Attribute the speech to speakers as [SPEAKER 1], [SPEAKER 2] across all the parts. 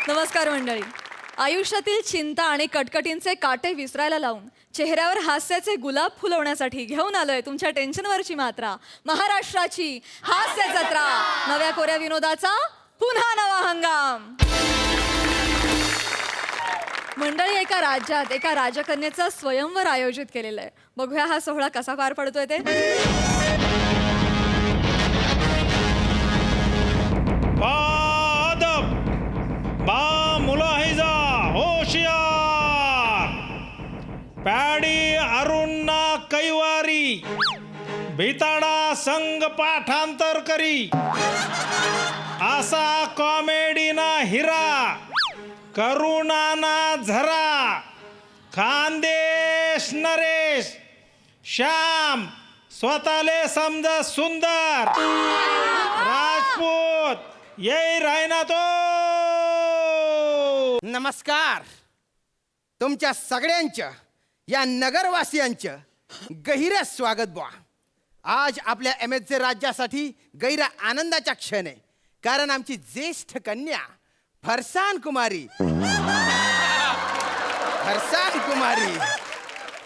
[SPEAKER 1] नमस्कार मंडळी. आयुष्यातील चिंता आणि कटकटींचे काटे विसरायला लावून चेहऱ्यावर हास्याचे गुलाब फुलवण्यासाठी घेऊन आलोय तुमच्या टेन्शनवरची मात्रा. महाराष्ट्राची हास्य जत्रा. नव्या कोऱ्या विनोदाचा पुन्हा नवा हंगाम. मंडळी, एका राज्यात एका राजकन्येचं स्वयंवर आयोजित केलेलं आहे. बघूया हा सोहळा कसा पार पडतोय ते.
[SPEAKER 2] बा मुलाहिजा होशियार, पॅडी अरुणा कैवारी, भिताडा संग पाठांतर करी, असा कॉमेडीना हिरा, करुणाना झरा, खानदेश नरेश, श्याम स्वतःले समज सुंदर, राजपूत ये रायना तो.
[SPEAKER 3] नमस्कार. तुमच्या सगळ्यांच्या या नगरवासियांचं गहिरं स्वागत बुवा. आज आपल्या MSJ राज्यासाठी गैर आनंदाचा क्षण आहे, कारण आमची ज्येष्ठ कन्या फरसान कुमारी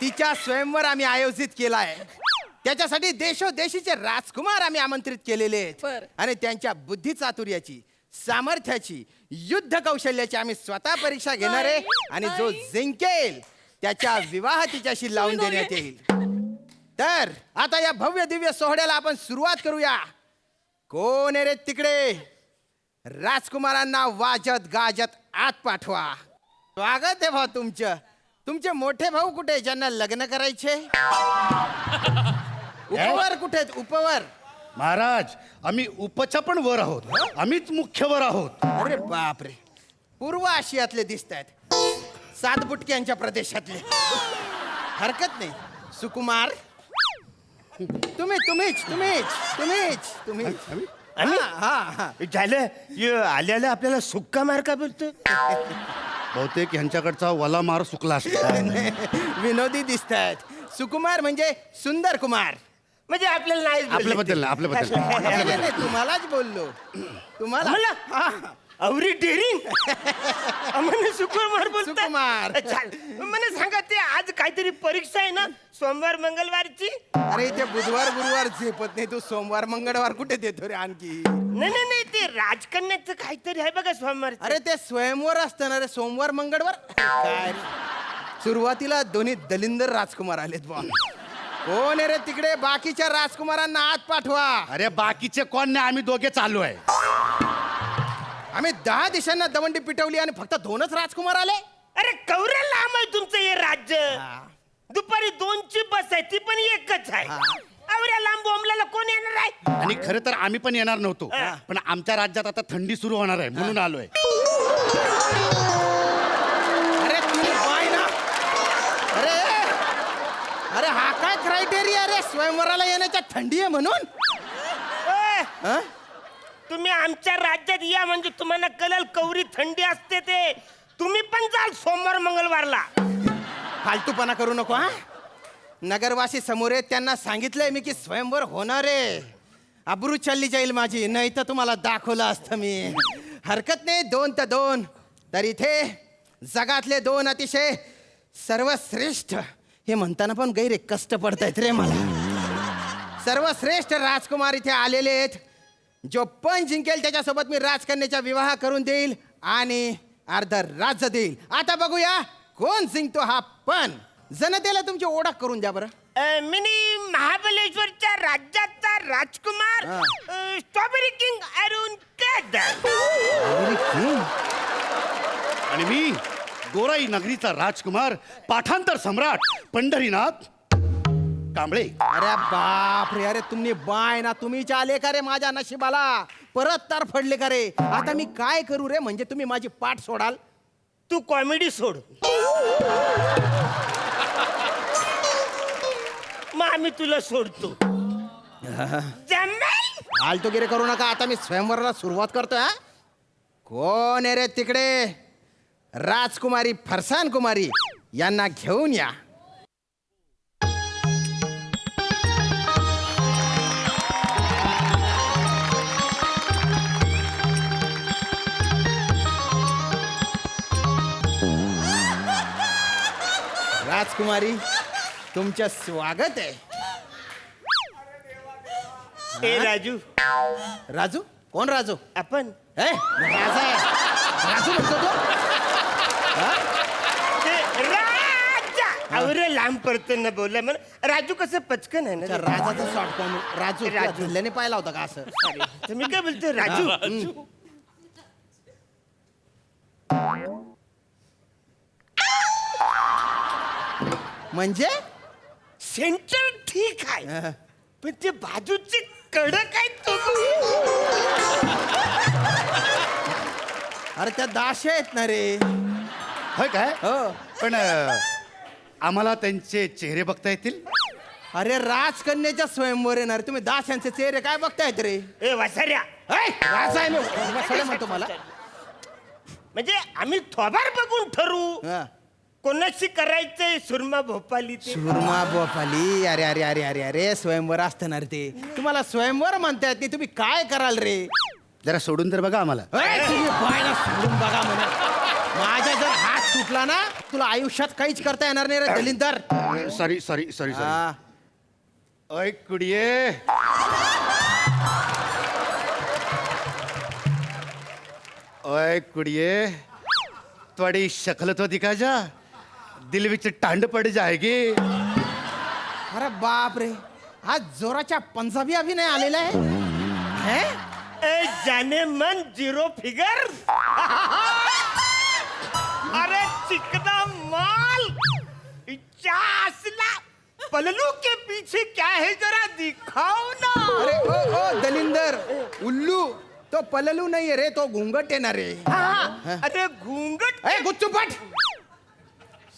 [SPEAKER 3] तिच्या स्वयंवर आम्ही आयोजित केला आहे. त्याच्यासाठी देशोदेशीचे राजकुमार आम्ही आमंत्रित केलेले आहेत आणि त्यांच्या बुद्धी चातुर्याची, सामर्थ्याची, युद्ध कौशल्याची आम्ही स्वतः परीक्षा घेणार आहे आणि जो जिंकेल त्याच्या विवाह तिच्याशी लावून देण्यात येईल. तर आता या भव्य दिव्य सोहळ्याला आपण सुरुवात करूया. कोण आहे रे तिकडे? राजकुमारांना वाजत गाजत आत पाठवा. स्वागत आहे भाऊ तुमचं. तुमचे मोठे भाऊ कुठे ज्यांना लग्न करायचे? उपवर कुठे? उपवर
[SPEAKER 4] महाराज, आम्ही उपच्या पण वर आहोत. आम्हीच मुख्य वर आहोत.
[SPEAKER 3] अरे बापरे, पूर्व आशियातले दिसत आहेत, सातबुटक्यांच्या प्रदेशातले. हरकत नाही सुकुमार, तुम्हीच.
[SPEAKER 4] झालं आल्याला आपल्याला सुक्का मार का बोलतो? बहुतेक यांच्याकडचा वला मार सुकला असतो.
[SPEAKER 3] विनोदी दिसत आहेत. सुकुमार म्हणजे सुंदर कुमार.
[SPEAKER 5] म्हणजे आपल्याला नाही
[SPEAKER 4] आपल्याबद्दल
[SPEAKER 3] नाही, तुम्हालाच बोललो. तुम्हाला
[SPEAKER 5] अवरी डेरिंग सुकुमार
[SPEAKER 3] सुकुमार.
[SPEAKER 5] मला सांगा, ते आज काहीतरी परीक्षा आहे ना, सोमवार मंगळवारची?
[SPEAKER 3] अरे इथे बुधवार गुरुवार झेपत नाही, तू सोमवार मंगळवार कुठे देतो रे आणखी?
[SPEAKER 5] नाही, ते राजकन्याचं काहीतरी आहे बघा सोमवार.
[SPEAKER 3] अरे ते स्वयंवर असतं ना रे, सोमवार मंगळवार काय रे? सुरुवातीला दोन्ही दलिंदर राजकुमार आलेत बा. कोण आहे रे तिकडे? बाकीच्या राजकुमारांना आत पाठवा.
[SPEAKER 4] अरे बाकीचे कोण नाही, आम्ही दोघे चालू आहे.
[SPEAKER 3] आम्ही 10 दिशांना दवंडी पिटवली आणि फक्त 2च राजकुमार आले.
[SPEAKER 5] अरे कवरे लांब आहे तुमचं हे राज्य. दुपारी 2ची बस आहे, ती पण एकच आहे. अवऱ्या लांब बोंबल्याला कोण येणार आहे?
[SPEAKER 4] आणि खरं तर आम्ही पण येणार नव्हतो, पण आमच्या राज्यात आता थंडी सुरू होणार आहे म्हणून आलोय.
[SPEAKER 3] अरे तुम्ही बाय ना. अरे हा काय क्रायटेरिया रे स्वयंवराला येण्याच्या? थंडी आहे म्हणून?
[SPEAKER 5] तुम्ही आमच्या राज्यात या म्हणजे तुम्हाला कळेल कवरी थंडी असते ते. तुम्ही पण जाल सोमवार मंगळवारला.
[SPEAKER 3] फालतूपणा करू नको हा. नगरवासी समोर आहेत, त्यांना सांगितलंय मी की स्वयंवर होणार आहे. अब्रू चालली जाईल माझी, नाही तर तुम्हाला दाखवलं असतं मी. हरकत नाही, 2 तर 2. तर इथे जगातले 2 अतिशय सर्वश्रेष्ठ, हे म्हणताना पण गैर कष्ट पडतायत रे मला. सर्वश्रेष्ठ राजकुमार इथे आलेले आहेत. जो पण जिंकेल त्याच्यासोबत मी राजकन्याचा विवाह करून देईल आणि अर्ध राज्य देईल. आता बघूया कोण जिंकतो हा पण. जनतेला तुमची ओळख करून द्या बरं.
[SPEAKER 5] मिनी महाबलेश्वरच्या राज्याचा राजकुमार स्ट्रॉबेरी किंग अरुण केदार.
[SPEAKER 4] आणि मी गोराई नगरीचा राजकुमार, पाठांतर सम्राट पंढरीनाथ कांबळे.
[SPEAKER 3] अरे बाप रे, अरे तुम्ही बाय ना, तुम्हीच आले का रे माझ्या नशिबाला? परत तार फडले का रे? आता मी काय करू रे? म्हणजे तुम्ही माझी पाठ सोडाल?
[SPEAKER 5] तू कॉमेडी सोड, मग आम्ही तुला सोडतो.
[SPEAKER 3] आलतो गिरे करू नका. आता मी स्वयंवराला सुरुवात करतोय. हा, कोण आहे रे तिकडे? राजकुमारी फरसान कुमारी यांना घेऊन या. राजकुमारी तुमचं स्वागत आहे.
[SPEAKER 5] ए राजू,
[SPEAKER 3] राजू कोण राजू?
[SPEAKER 5] आपण
[SPEAKER 3] ए, राजा आहे. राजू म्हणतो तो?
[SPEAKER 5] ते राजा अवरे लांब पडतो ना बोला म्हणून राजू कसं पचकन आहे
[SPEAKER 3] अच्छा,
[SPEAKER 5] ना.
[SPEAKER 3] राजाचा शॉर्ट फॉर्म राजू. तुला
[SPEAKER 5] राजू.
[SPEAKER 3] धल्ल्याने पाहिला होता का असं?
[SPEAKER 5] तर मी काय बोलतो राजू.
[SPEAKER 3] म्हणजे
[SPEAKER 5] सेंटर ठीक आहे पण ते बाजूची कडक आहे तो.
[SPEAKER 3] अरे त्या दाशे आहेत ना रे.
[SPEAKER 4] होय काय
[SPEAKER 3] हो.
[SPEAKER 4] पण आम्हाला त्यांचे चेहरे बघता येतील?
[SPEAKER 3] अरे राजकन्याच्या स्वयंवर येणार तुम्ही दास यांचे चेहरे काय बघतायत रे?
[SPEAKER 5] ए वासाऱ्या,
[SPEAKER 3] ए, राजा आहे मी. वसाड्या म्हणतो मला.
[SPEAKER 5] म्हणजे आम्ही थोबार बघून ठरवू
[SPEAKER 3] हा.
[SPEAKER 5] कोणाशी करायचंय. सुरमा भोपाली ते
[SPEAKER 3] सुरमा बोपाली. अरे अरे अरे अरे अरे स्वयंवर असणार ते. तुम्हाला स्वयंवर म्हणतायत नाही, तुम्ही काय कराल रे?
[SPEAKER 4] जरा सोडून तर बघा आम्हाला.
[SPEAKER 3] ए, तुम्ही पाहायला सोडून बघा म्हणे. माझा जर हात सुटला ना तुला आयुष्यात काहीच करता येणार नाही रे दलिंदर.
[SPEAKER 4] Sorry sorry sorry sorry.
[SPEAKER 3] हा.
[SPEAKER 4] ओय कुडिये, ओए कुड़िए, थोड़ी शक्ल तो दिखा जा, दिल विच टांड पड़ जाएगी.
[SPEAKER 3] अरे बाप रे, आज जोराच्या पंजाबी अभिनय आलेला आहे. हैं?
[SPEAKER 5] ए जाने मन जीरो फिगर. अरे चिकना माल असला पललू के पीछे क्या है जरा दिखाओ ना.
[SPEAKER 3] अरे ओ दलिंदर उल्लू, तो पललू नाहीये रे, तो घुंगट येणार रे.
[SPEAKER 5] अरे घूंगट.
[SPEAKER 3] ए गुच्चूपट,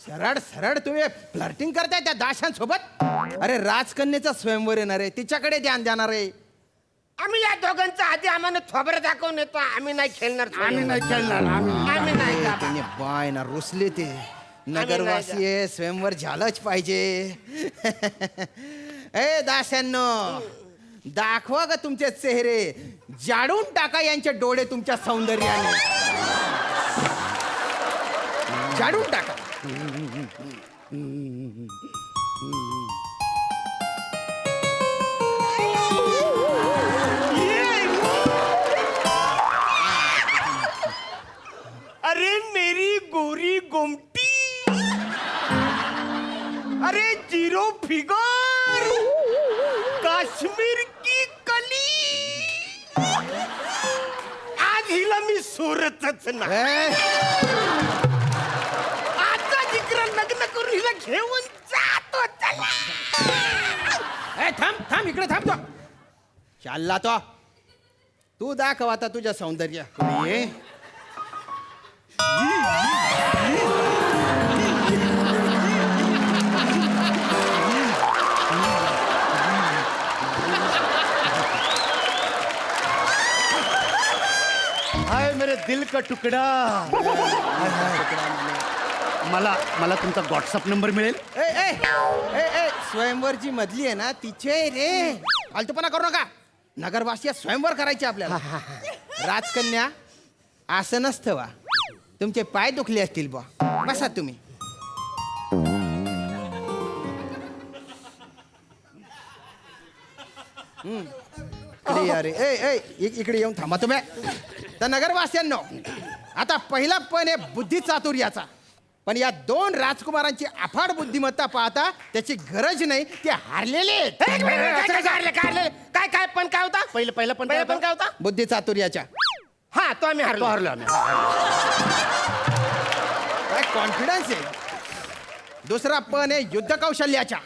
[SPEAKER 3] सरळ सरळ तुम्ही फ्लर्टिंग करताय त्या दाशांसोबत. अरे राजकन्याचा स्वयंवर येणार आहे, तिच्याकडे ध्यान देणार आहे.
[SPEAKER 5] आम्ही या दोघांचा आधी आम्हाला थोबरं दाखवून येतो. आम्ही नाही खेळणार.
[SPEAKER 4] आम्ही नाही खेळणार.
[SPEAKER 5] आम्ही नाही का.
[SPEAKER 3] त्याने बाय ना रुसले ते. नगरवासी आहे, स्वयंवर झालंच पाहिजे. ए दाशांनो, दाखवा ग तुमचे चेहरे, जाडून टाका यांचे डोळे तुमच्या सौंदर्याने. जाडून टाका.
[SPEAKER 5] अरे मेरी गोरी गोमटी, अरे जीरो फिगर, काश्मीर की कली. आज हिला मी सोरतच ना. आता जिकरा लग्न करून हिला घेऊन जातो. चला.
[SPEAKER 3] ए थांब थांब, इकडे थांब. तो चालला तो. तू दाखव आता तुझ्या सौंदर्य.
[SPEAKER 4] ये हाय मेरे दिल का तुकडा. मला मला तुमचा व्हॉट्सअप नंबर मिळेल?
[SPEAKER 3] ए ए ए ए स्वयंवरची मधली आहे ना तिचे रे. फालतूपणा करू नका. नगरवासिया स्वयंवर करायचे आपल्याला. राजकन्या असं नसतं वा. तुमचे पाय दुखले असतील बा. बसा तुम्ही. इकडे या रे. ए ए इकडे येऊन थांबा तुम्ही. तर नगरवासियांनो, आता पहिला पण आहे बुद्धी चातुर्याचा. पण या दोन राजकुमारांची अफाट बुद्धिमत्ता पाहता त्याची गरज नाही, ते हारलेले आहेत.
[SPEAKER 5] काय काय पण काय होता.
[SPEAKER 4] पहिलं पहिलं पण
[SPEAKER 5] पहिलं पण काय होता.
[SPEAKER 3] बुद्धी चातुर्याच्या.
[SPEAKER 5] हा तो आम्ही
[SPEAKER 4] तो
[SPEAKER 5] हरलो.
[SPEAKER 4] हरलो आम्ही.
[SPEAKER 3] काय कॉन्फिडन्स आहे. दुसरा पण आहे युद्ध कौशल्याच्या.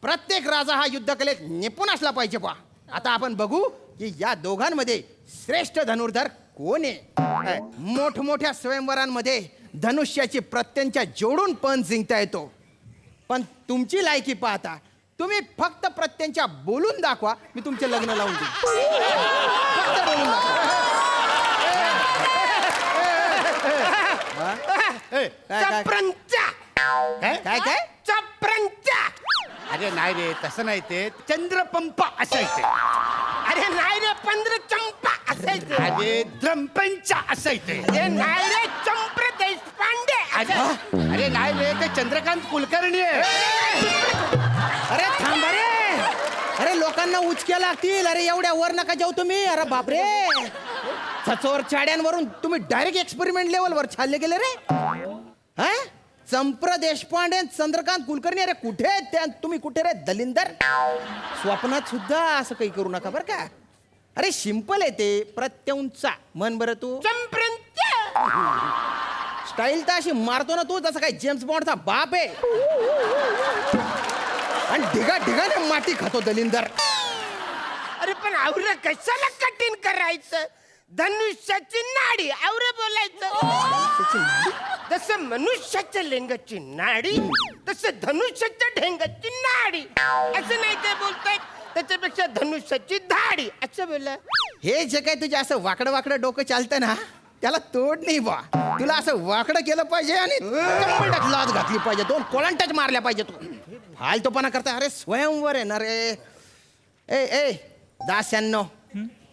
[SPEAKER 3] प्रत्येक राजा हा युद्ध कलेत निपुण असला पाहिजे बा. आता आपण बघू की या दोघांमध्ये श्रेष्ठ धनुर्धर कोण आहे. मोठमोठ्या स्वयंवरांमध्ये धनुष्याची प्रत्यंच्या जोडून पण जिंकता येतो. पण तुमची लायकी पाहता तुम्ही फक्त प्रत्यंच्या बोलून दाखवा, मी तुमचे लग्न लावून देईन. फक्त बोलून दाखवा.
[SPEAKER 4] ए,
[SPEAKER 3] काय काय
[SPEAKER 5] चप्रंचा.
[SPEAKER 4] काय?
[SPEAKER 3] काय काय
[SPEAKER 5] चप्रंचा.
[SPEAKER 4] अरे नाही रे, तसं नाही. ते चंद्रपंप असायचे.
[SPEAKER 5] अरे नाही रे, 15 चंपा असायचे.
[SPEAKER 4] अरे द्रंपंच असायचे.
[SPEAKER 5] अरे नाही रे, चंप्र देशपांडे
[SPEAKER 4] अरे नाही रे, ते चंद्रकांत कुलकर्णी आहे.
[SPEAKER 3] अरे थांबा रे. अरे लोकांना उचक्या लागतील. अरे एवढ्या वर नका जाऊ तुम्ही. अरे बापरे, सचोर चाड्यांवरून तुम्ही डायरेक्ट एक्सपेरिमेंट लेवलवर चालले गेले रे. हा, चंप्र देशपांडे, चंद्रकांत कुलकर्णी, अरे कुठे आहेत त्या? तुम्ही कुठे रे दलिंदर? स्वप्नात सुद्धा असं काही करू नका बरं का. अरे सिंपल आहे ते. प्रत्यंचा म्हण बरं तू. स्टाईल तर अशी मारतो ना तू जसं काय जेम्स बॉन्डचा बाप आहे. आणि ढिगा ढिगाने माती खातो दलिंदर.
[SPEAKER 5] अरे पण आवरं कशाला कठीण करायचं? धनुष्याची नाडी आवरं बोलायचं. जसं मनुष्याच्या लिंगाची नाडी तसं धनुष्याच्या ढेंगाची नाडी असं नाही ते बोलतायत. त्याच्यापेक्षा धनुष्याची धाडी असं बोला.
[SPEAKER 3] हे जे काय तुझे असं वाकडं वाकडं डोकं चालतं ना, त्याला तोड नाही बा. तुला असं वाकडं केलं पाहिजे आणि कमळात लाच घातली पाहिजे. दोन कोलांटाच मारल्या पाहिजे. तू फालतूपणा करता. अरे स्वयंवर आहे ना रे. ए ए दास्यांनो,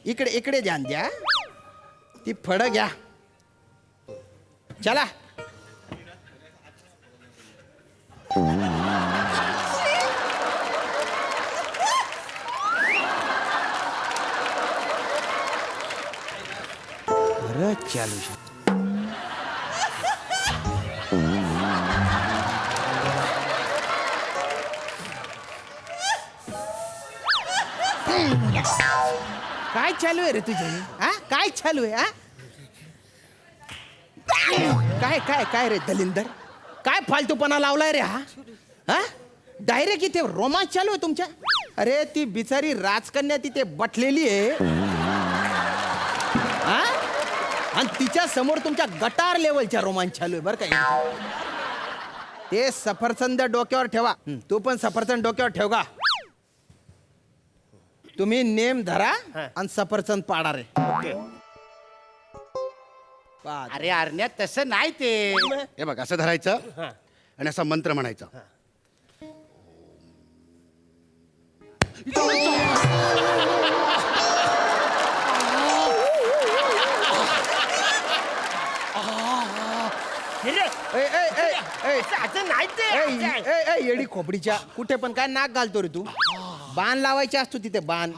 [SPEAKER 3] इकडे इकडे ध्यान द्या. ती फळं घ्या. चला. चालू काय चालू आहे रे तुझे? हा, काय चालू आहे? हा, काय काय काय रे दलिंदर, काय फालतूपणा लावलाय रे? हा, डायरेक्ट इथे रोमांच चालू आहे तुमच्या. अरे ती बिचारी राजकन्या तिथे बटलेली आहे. हा, आणि तिच्या समोर तुमच्या गटार लेवलच्या रोमांच चालू आहे बरं का. ते सफरचंद डोक्यावर ठेवा. तू पण सफरचंद डोक्यावर ठेव का. तुम्ही नेम धरा आणि सफरचंद पाडा रे.
[SPEAKER 4] अरे अरण्यात तसं नाही ते. हे बघ, असं धरायचं आणि असा मंत्र म्हणायचा.
[SPEAKER 5] असं नाही ते.
[SPEAKER 3] येडी खोपडीच्या कुठे पण काय नाक घालतो रे तू. बाण लावायचे असतो तिथे बाण.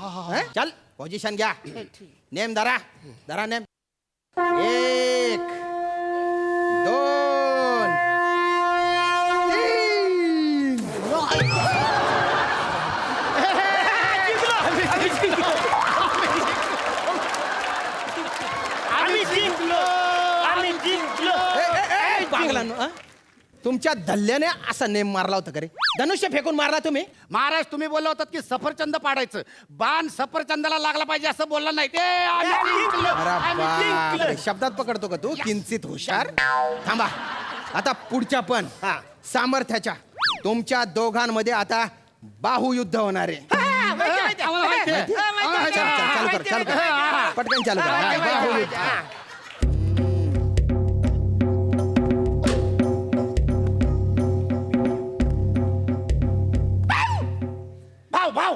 [SPEAKER 3] चल पोझिशन घ्या. नेम धरा. धरा नेम. 1 2
[SPEAKER 5] आम्ही जिंकलो. आम्ही जिंकलो.
[SPEAKER 3] पागलांनो, तुमच्या धल्ल्याने असा नेम मारला होता का रे? धनुष्य फेकून मारला तुम्ही?
[SPEAKER 4] महाराज, तुम्ही बोलला होतात की सफरचंद पाडायचं. बाण सफरचंदाला लागला पाहिजे असं बोलला नाही ते. आम्ही जिंकलो. आम्ही जिंकलो.
[SPEAKER 3] अरे शब्दात पकडतो का तू? किंचित हुशार. थांबा, आता पुढच्या पण सामर्थ्याच्या तुमच्या दोघांमध्ये आता बाहुयुद्ध होणार आहे. चालू कर, चालू कर, पटकन चालू कर. बाहुयुद्ध.
[SPEAKER 4] भाऊ भाऊ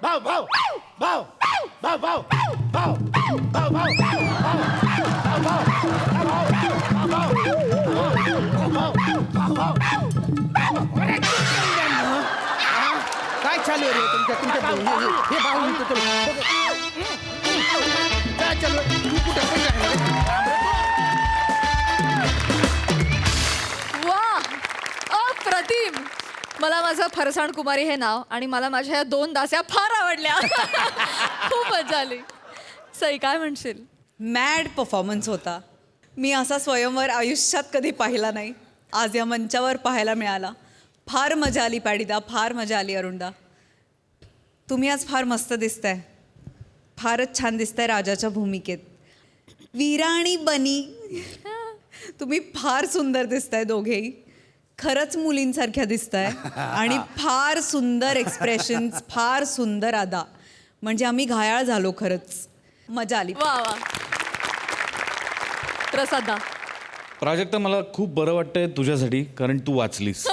[SPEAKER 4] भाऊ भाऊ भाऊ भाऊ भाऊ भाऊ भाऊ भाऊ
[SPEAKER 3] काय चालू आहे रे तुमच्या तुमच्या हे बाहुयुद्ध काय चालू आहे? तू कुठे पण राहणार रे?
[SPEAKER 1] वा, अप्रतिम. मला माझं फरसाण कुमारी हे नाव आणि मला माझ्या या 2 दास्या फार आवडल्या. खूप मजा आली. सई, काय म्हणशील?
[SPEAKER 6] मॅड परफॉर्मन्स होता. मी असा स्वयंवर आयुष्यात कधी पाहिला नाही. आज या मंचावर पाहायला मिळाला. फार मजा आली पॅडीदा, फार मजा आली अरुणदा. तुम्ही आज फार मस्त दिसताय. फारच छान दिसताय राजाच्या भूमिकेत. वीरा आणि बनी, तुम्ही फार सुंदर दिसताय दोघेही. खरंच मुलींसारख्या दिसताय आणि फार सुंदर एक्सप्रेशन्स, फार सुंदर अदा. म्हणजे आम्ही घायाळ झालो खरंच. मजा आली.
[SPEAKER 1] वा वा. प्रसादा,
[SPEAKER 7] प्राजक्ता, मला खूप बरं वाटतंय तुझ्यासाठी, कारण तू वाचलीस.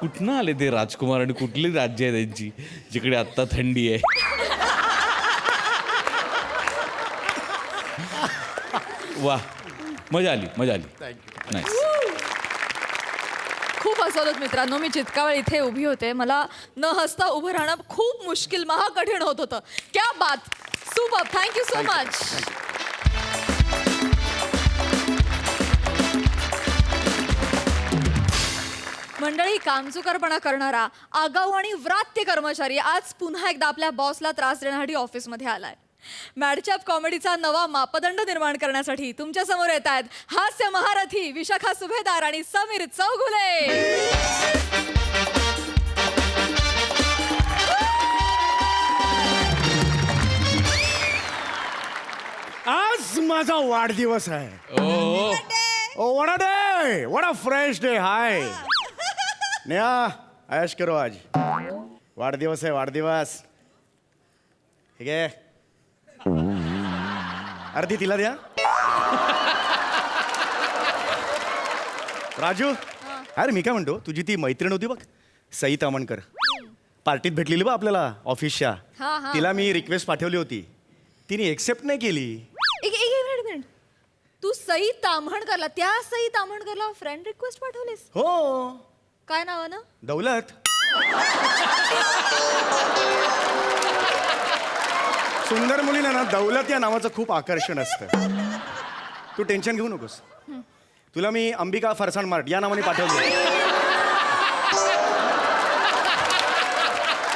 [SPEAKER 7] कुठनं आले ते राजकुमार आणि कुठली राज्य आहे त्यांची जिकडे आत्ता थंडी आहे? वा मजा आली नाही
[SPEAKER 1] खूप हसवलं मित्रांनो. मी जितका वेळ इथे उभी होते मला न हसता उभं राहणं खूप मुश्किल महाकठीण होत होतं. क्या बात, सुपर, थँक्यू सो मच. मंडळी, कामचुकारपणा करणारा आगाऊ आणि व्रात्य कर्मचारी आज पुन्हा एकदा आपल्या बॉसला त्रास देण्यासाठी ऑफिसमध्ये आलाय. मॅडचॅप कॉमेडीचा नवा मापदंड निर्माण करण्यासाठी तुमच्या समोर येत आहेत हास्य महारथी विशाखा सुभेदार आणि समीर चौगुले.
[SPEAKER 4] आज माझा वाढदिवस आहे. Oh what a day, what a fresh day. Hi Neha, ऐश करो आज. वाढदिवस आहे, वाढदिवस. ठीक आहे, अर्धी तिला द्या. राजू, अरे मी काय म्हणतो, तुझी ती मैत्रीण होती बघ सई तामणकर, पार्टीत भेटलेली बघ आपल्याला ऑफिसच्या.
[SPEAKER 1] हा.
[SPEAKER 4] तिला मी रिक्वेस्ट पाठवली होती, तिने एक्सेप्ट नाही केली.
[SPEAKER 1] एक मिनिट, तू सई ताम्हणकरला, त्या सई ताम्हणकरला फ्रेंड रिक्वेस्ट पाठवलीस?
[SPEAKER 4] हो.
[SPEAKER 1] काय नावानं?
[SPEAKER 4] दौलत. सुंदर मुलीला ना दौलत या नावाचं खूप आकर्षण असतं. तू टेन्शन घेऊ नकोस, तुला मी अंबिका फरसाण मार्ट या नावाने पाठवली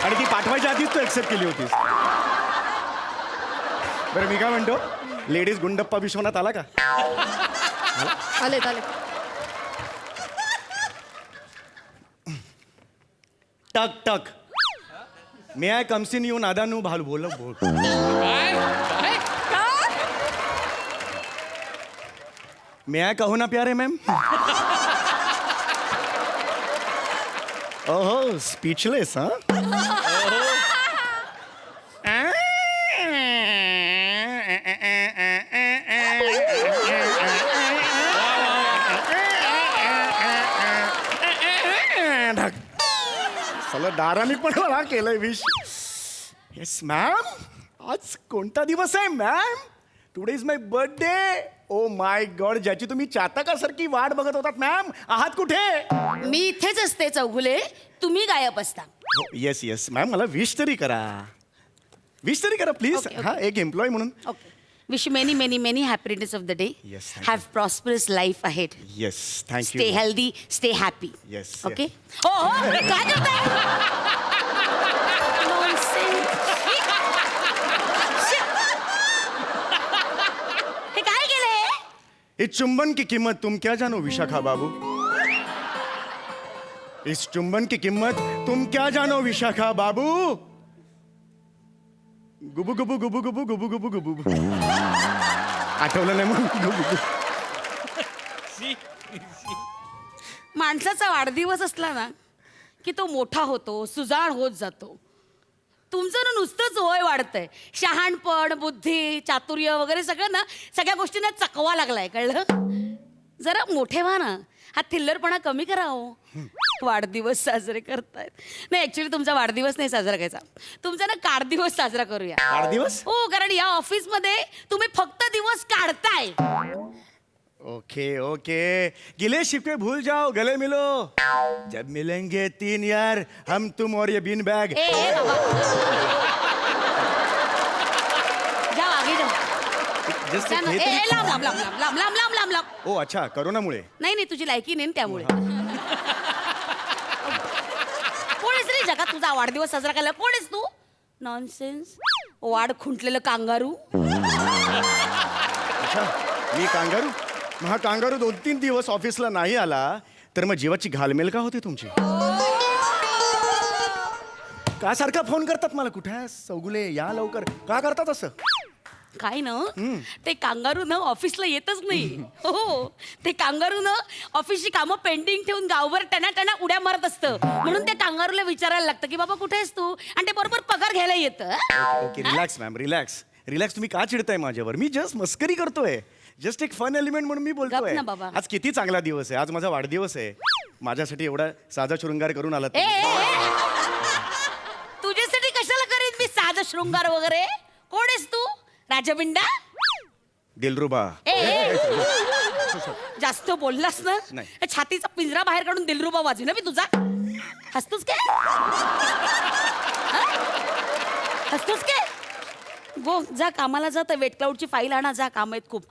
[SPEAKER 4] आणि ती पाठवायच्या आधीच तू एक्सेप्ट केली होतीस. बरं मी काय म्हणतो, लेडीज गुंडप्पा विश्वनाथ आला का?
[SPEAKER 1] आले.
[SPEAKER 4] टक टक मे आय कम्स इन यू नादानू भालू बोल बोल. मे आय कहो ना प्यारे मॅम. ओहो, स्पीचलेस. हा चला दाराने पण मला केलंय विश. येस मॅम, आज कोणता दिवस आहे ma'am? Today is my birthday. Oh my God, ज्याची तुम्ही चातकासारखी वाट बघत होतात मॅम. आहात कुठे?
[SPEAKER 8] मी इथेच असते चौगुले, तुम्ही गायब असता.
[SPEAKER 4] येस येस मॅम, मला विश तरी करा, विश तरी करा प्लीज.
[SPEAKER 8] Okay, okay.
[SPEAKER 4] हा, एक एम्प्लॉय म्हणून.
[SPEAKER 8] Okay, wish many many many happiness of the day.
[SPEAKER 4] Yes, thank
[SPEAKER 8] have prosperous life ahead.
[SPEAKER 4] Yes thank you.
[SPEAKER 8] Stay healthy, stay happy.
[SPEAKER 4] Yes,
[SPEAKER 8] okay. हो, काय करताय? हे काय केलंय?
[SPEAKER 4] इस चुंबन की कीमत तुम क्या जानो विशाखा बाबू. इस चुंबन की कीमत तुम क्या जानो विशाखा बाबू. गुबू गुबू गुबू गुबू गुबू गुबू गुबू. आठवलं नाही मग गुबू.
[SPEAKER 8] माणसाचा वाढदिवस असला ना की तो मोठा होतो, सुजाण होत जातो. तुमचं ना नुसतंच वय वाढतंय. शहाणपण, बुद्धी, चातुर्य वगैरे सगळं ना, सगळ्या गोष्टींना चकवा लागलाय, कळलं? जरा मोठे व्हा ना, हा थिल्लरपणा कमी करा हो. वाढदिवस साजरे करतायत. नाही, ऍक्च्युली तुमचा वाढदिवस नाही साजरा करायचा, तुमचा ना काढदिवस साजरा करूया.
[SPEAKER 4] वाढदिवस?
[SPEAKER 8] हो, कारण या ऑफिसमध्ये तुम्ही फक्त दिवस काढताय.
[SPEAKER 4] ओके ओके, गिले शिकवे भूल जाओ, गले मिलो. जब मिलेंगे 3 यार, हम तुम और ये बीन बैग.
[SPEAKER 8] ए बाबा, जाओ आगे जाओ.
[SPEAKER 4] Just
[SPEAKER 8] जा ना.
[SPEAKER 4] हे
[SPEAKER 8] ए,
[SPEAKER 4] तरी-
[SPEAKER 8] ए, लांब लांब लांब लांब लांब लांब लांब लांब लांब.
[SPEAKER 4] ओ अच्छा, करोनामुळे.
[SPEAKER 8] नाही तुझी लायकी नाही ना त्यामुळे. कोण आहेस रे जगात तुझा वाढदिवस साजरा करायला? कोण आहेस तू? नॉनसेन्स, वाढ खुंटलेलं कांगारू.
[SPEAKER 4] अच्छा, मी कांगारू. मग हा कांगारू 2-3 दिवस ऑफिसला नाही आला तर मग जीवाची घालमेल का होते तुमची? का सारखा फोन करतात मला, कुठे आहेस चौगुले, या लवकर, का करतात असं?
[SPEAKER 8] काय ना, ते कांगारू ना ऑफिसला येतच नाही. हो, ते कांगारू ना ऑफिसची कामं पेंडिंग ठेवून गावभर टना उड्या मारत असतं. म्हणून त्या कांगारूला विचारायला लागतं की बाबा कुठे आहेस तू, आणि ते बरोबर पगार घ्यायला येतं.
[SPEAKER 4] Okay, relax ma'am, relax relax. तुम्ही का चिडताय माझ्यावर? मी जस्ट मस्करी करतोय, जस्ट एक फन एलिमेंट म्हणून मी बोलतोय.
[SPEAKER 8] गप ना बाबा.
[SPEAKER 4] आज किती चांगला दिवस आहे, आज माझा वाढदिवस आहे. माझ्यासाठी एवढा साधा शृंगार करून आलात
[SPEAKER 8] ए,
[SPEAKER 4] तुम्ही.
[SPEAKER 8] ए, ए, तुझ्यासाठी कशाला करेन मी साधा शृंगार वगैरे? कोण आहेस तू, राजबिंडा?
[SPEAKER 4] दिलरुबा.
[SPEAKER 8] जास्त बोललास ना
[SPEAKER 4] नाही.
[SPEAKER 8] हे छातीचा पिंजरा बाहेर काढून दिलरुबा वाजवी ना मी तुझा. हसतोस काय? हा? हसतोस काय? गो जा कामाला जा, तर वेट क्लाउडची फाईल आणा, जा, काम आहेत खूप.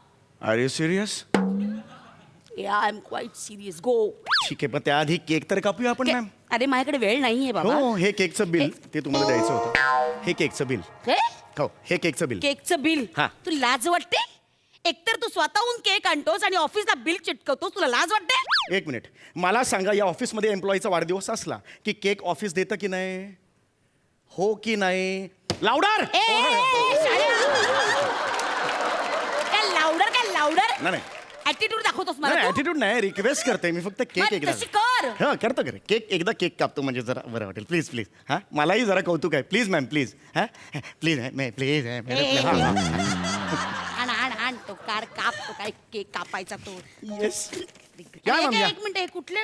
[SPEAKER 4] Are you serious?
[SPEAKER 8] I am quite serious. Go.
[SPEAKER 4] ठीक आहे, पण त्याआधी केक तर कापूया आपण मॅम.
[SPEAKER 8] अरे माझ्याकडे वेळ नाहीये बाबा.
[SPEAKER 4] हो, हे केकचं बिल ते तुम्हाला द्यायचं होतं. हे केकचं बिल.
[SPEAKER 8] हे?
[SPEAKER 4] हो, हे केकचं बिल.
[SPEAKER 8] केकचं बिल.
[SPEAKER 4] हा.
[SPEAKER 8] तू लाज वाटते? एकतर तू स्वतःहून केक आणतोस आणि ऑफिसला बिल चिटकवतोस, तुला लाज वाटते?
[SPEAKER 4] एक मिनिट, मला सांगा, या ऑफिसमध्ये एम्प्लॉईचा वाढदिवस असला की केक ऑफिस देतं की नाही? हो की नाही? लावडार.
[SPEAKER 8] काय लावडर
[SPEAKER 4] नाही
[SPEAKER 8] ऍटिट्यूड दाखवतोस मला
[SPEAKER 4] नाही,
[SPEAKER 8] तू?
[SPEAKER 4] ऍटिट्यूड नाही, रिक्वेस्ट करते मी फक्त. केक
[SPEAKER 8] मग
[SPEAKER 4] एकदा.
[SPEAKER 8] तशी कर.
[SPEAKER 4] हा, करतो कर. एकदा केक कापतो म्हणजे जरा बरं वाटेल. Please please. हा, मलाही जरा कौतुक आहे. Please ma'am, please. हा प्लीज प्लीज.
[SPEAKER 8] आण तो कार काप, तो काय केक कापायचा तो.
[SPEAKER 4] येस.
[SPEAKER 8] एक
[SPEAKER 4] या मॅम, या.
[SPEAKER 8] एक मिनिट, हे कुठले,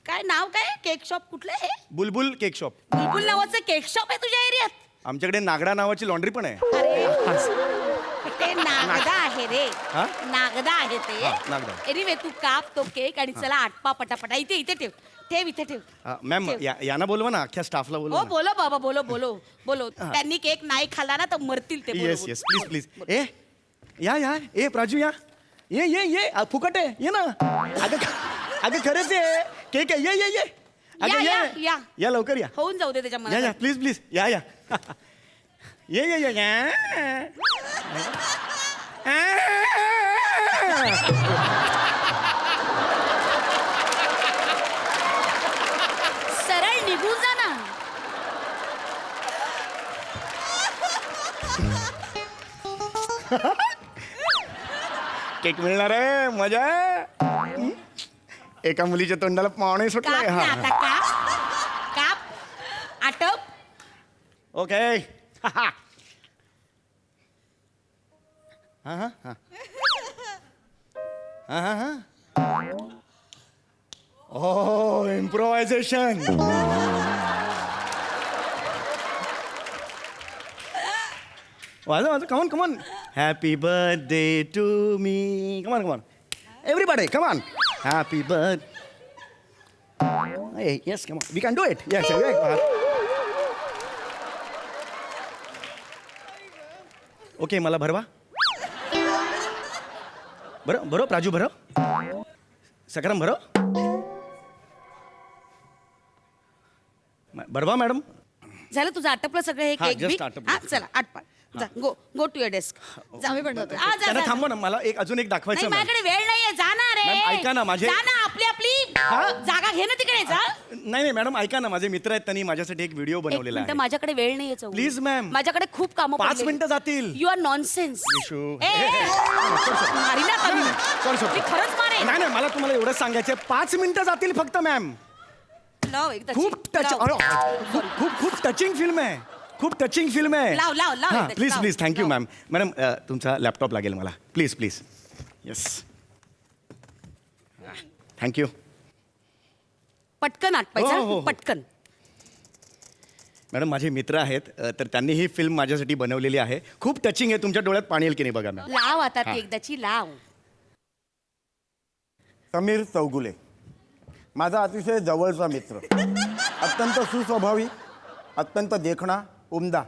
[SPEAKER 8] काय नाव, काय केक शॉप कुठलं आहे?
[SPEAKER 4] बुलबुल केक शॉप.
[SPEAKER 8] बुलबुल नावाचं केक शॉप आहे तुझ्या एरियात?
[SPEAKER 4] आमच्याकडे नागडा नावाची लॉन्ड्री पण आहे.
[SPEAKER 8] ते नागदा आहे रे.
[SPEAKER 4] हा?
[SPEAKER 8] नागदा आहे ते.
[SPEAKER 4] हा, नागदा.
[SPEAKER 8] एनिवे तू काप तो केक आणि चला आटपा पटापटा. इथे ठेव इथे ठेव.
[SPEAKER 4] मॅम, यांना बोलवा ना, अख्ख्या स्टाफला
[SPEAKER 8] हो
[SPEAKER 4] बोलवा.
[SPEAKER 8] बोलो बाबा, बोलो. त्यांनी केक नाही खाल्ला ना तर मरतील ते. बोलो,
[SPEAKER 4] येस
[SPEAKER 8] बोलो.
[SPEAKER 4] Yes, please please. या ए प्राजू, या ये फुकट आहे, ये ना. अगं खरंच आहे, केक आहे, ये अगं या लवकर या.
[SPEAKER 8] होऊन जाऊ दे त्याच्या
[SPEAKER 4] या
[SPEAKER 8] मनात.
[SPEAKER 4] प्लीज प्लीज, या ये.
[SPEAKER 8] सरळ निघून जा ना.
[SPEAKER 4] केक मिळणार आहे, मजा आहे. एका मुलीच्या तोंडाला पावणे
[SPEAKER 8] काप
[SPEAKER 4] सुटलाय.
[SPEAKER 8] ना
[SPEAKER 4] हा,
[SPEAKER 8] आता, काप आटप.
[SPEAKER 4] ओके. हा. ओ, इम्प्रोव्हायझेशन. वाजव come on. Happy birthday to me. Come on everybody, come on. Happy birth. Yes, come on, we can do it. Yes. Okay, मला भरवा. भरो प्राजू, भरो. सकरम भरो. भरवा मॅडम.
[SPEAKER 8] झालं तुझं आटपलं सगळं हे
[SPEAKER 4] हा,
[SPEAKER 8] केक
[SPEAKER 4] just
[SPEAKER 8] बी?
[SPEAKER 4] आटपलं.
[SPEAKER 8] हा, चला आटपा. जा, गो टू युअर डेस्क.
[SPEAKER 1] आम्ही पण जातो.
[SPEAKER 4] त्यांना थांबवा ना, मला अजून एक दाखवायचं.
[SPEAKER 8] नाही, माझ्याकडे वेळ नाहीये. जा ना रे.
[SPEAKER 4] मॅम, ऐका ना, माझे-
[SPEAKER 8] जा ना, आपली
[SPEAKER 4] हा?
[SPEAKER 8] जागा घे ना तिकडे. जा.
[SPEAKER 4] नाही मॅडम, ऐका ना, माझे मित्र आहेत, त्यांनी माझ्यासाठी एक व्हिडिओ
[SPEAKER 8] एक
[SPEAKER 4] बनवलेला
[SPEAKER 8] मिनिट,
[SPEAKER 4] आहे.
[SPEAKER 8] माझ्याकडे वेळ नाहीये चौगुले.
[SPEAKER 4] Please, ma'am.
[SPEAKER 8] माझ्याकडे खूप कामं
[SPEAKER 4] 5 मिनिटं जातील.
[SPEAKER 8] You are nonsense.
[SPEAKER 4] विशू.
[SPEAKER 8] मारी ना कमी.
[SPEAKER 4] Sorry.
[SPEAKER 8] मी खरंच मारेन.
[SPEAKER 4] नाही मला तुम्हाला एवढंच सांगायचं, 5 मिनिटं जातील फक्त मॅम.
[SPEAKER 8] लाव एकदा
[SPEAKER 4] खूप टच,
[SPEAKER 8] लाव.
[SPEAKER 4] खूप टचिंग फिल्म आहे. खूप टचिंग फिल्म आहे.
[SPEAKER 8] लाव एकदा,
[SPEAKER 4] प्लीज
[SPEAKER 8] लाव.
[SPEAKER 4] प्लीज. थँक्यू
[SPEAKER 8] लाव.
[SPEAKER 4] मॅम. मॅडम, तुमचा लॅपटॉप लागेल मला, प्लीज प्लीज. Yes, thank you.
[SPEAKER 8] पटकन
[SPEAKER 4] हो,
[SPEAKER 8] आटपायचं, पटकन.
[SPEAKER 4] मॅडम, माझे मित्र आहेत, तर त्यांनी ही फिल्म माझ्यासाठी बनवलेली आहे. खूप टचिंग आहे. तुमच्या डोळ्यात पाणी येईल की नाही बघा मॅम.
[SPEAKER 8] लाव आता ती एकदाची लाव.
[SPEAKER 9] समीर चौगुले, माझा अतिशय जवळचा मित्र, अत्यंत सुस्वभावी, अत्यंत देखणा, उमदा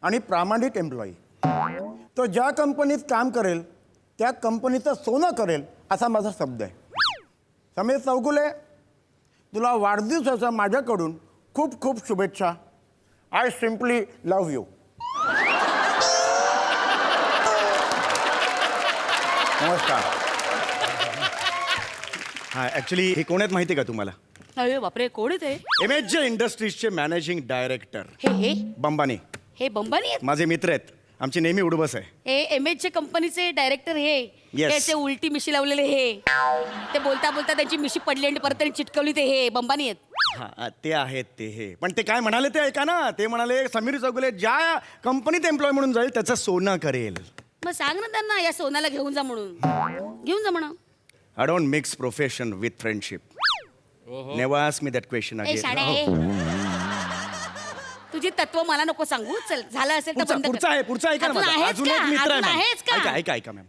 [SPEAKER 9] आणि प्रामाणिक एम्प्लॉई. तो ज्या कंपनीत काम करेल त्या कंपनीचं सोनं करेल असा माझा शब्द आहे. समीर चौगुले, तुला वाढदिवसाच्या माझ्याकडून खूप खूप शुभेच्छा. I simply love you. नमस्कार.
[SPEAKER 4] हा, ॲक्च्युली हे कोण आहेत माहिती आहे का तुम्हाला?
[SPEAKER 8] अरे बापरे, कोण आहे ते?
[SPEAKER 4] MHJ इंडस्ट्रीजचे मॅनेजिंग डायरेक्टर
[SPEAKER 8] हे
[SPEAKER 4] बंबानी.
[SPEAKER 8] हे बंबानी आहेत?
[SPEAKER 4] माझे मित्र आहेत, आमची नेहमी उडबस आहे.
[SPEAKER 8] हे MH कंपनीचे डायरेक्टर हे
[SPEAKER 4] Yes.
[SPEAKER 8] त्याचे उलटी मिशी लावलेले हे, ते बोलता बोलता त्यांची मिशी पडली आणि परत त्यांनी चिटकवली ते हे बंबानी आहेत.
[SPEAKER 4] हा, ते आहेत ते हे. पण ते काय म्हणाले ते ऐका ना. ते म्हणाले, समीर चौगुले ज्या कंपनीत एम्प्लॉय म्हणून जाईल त्याचं सोनं करेल.
[SPEAKER 8] मग सांग ना त्यांना या सोनाला घेऊन जा म्हणून. घेऊन जा म्हणा.
[SPEAKER 4] I don't mix profession with friendship. Never ask me that question
[SPEAKER 8] ए शाण्या, ए. तुझी तत्व मला नको सांगू. चल, झालं असेल तर बंद कर.
[SPEAKER 4] पुढचा ऐका ना
[SPEAKER 8] अजून
[SPEAKER 4] माझा.
[SPEAKER 8] आहेच
[SPEAKER 4] अजून
[SPEAKER 8] का?
[SPEAKER 4] एक मित्र आहे
[SPEAKER 8] अजून
[SPEAKER 4] मॅम.
[SPEAKER 8] आहेच का?
[SPEAKER 4] ऐका मॅम.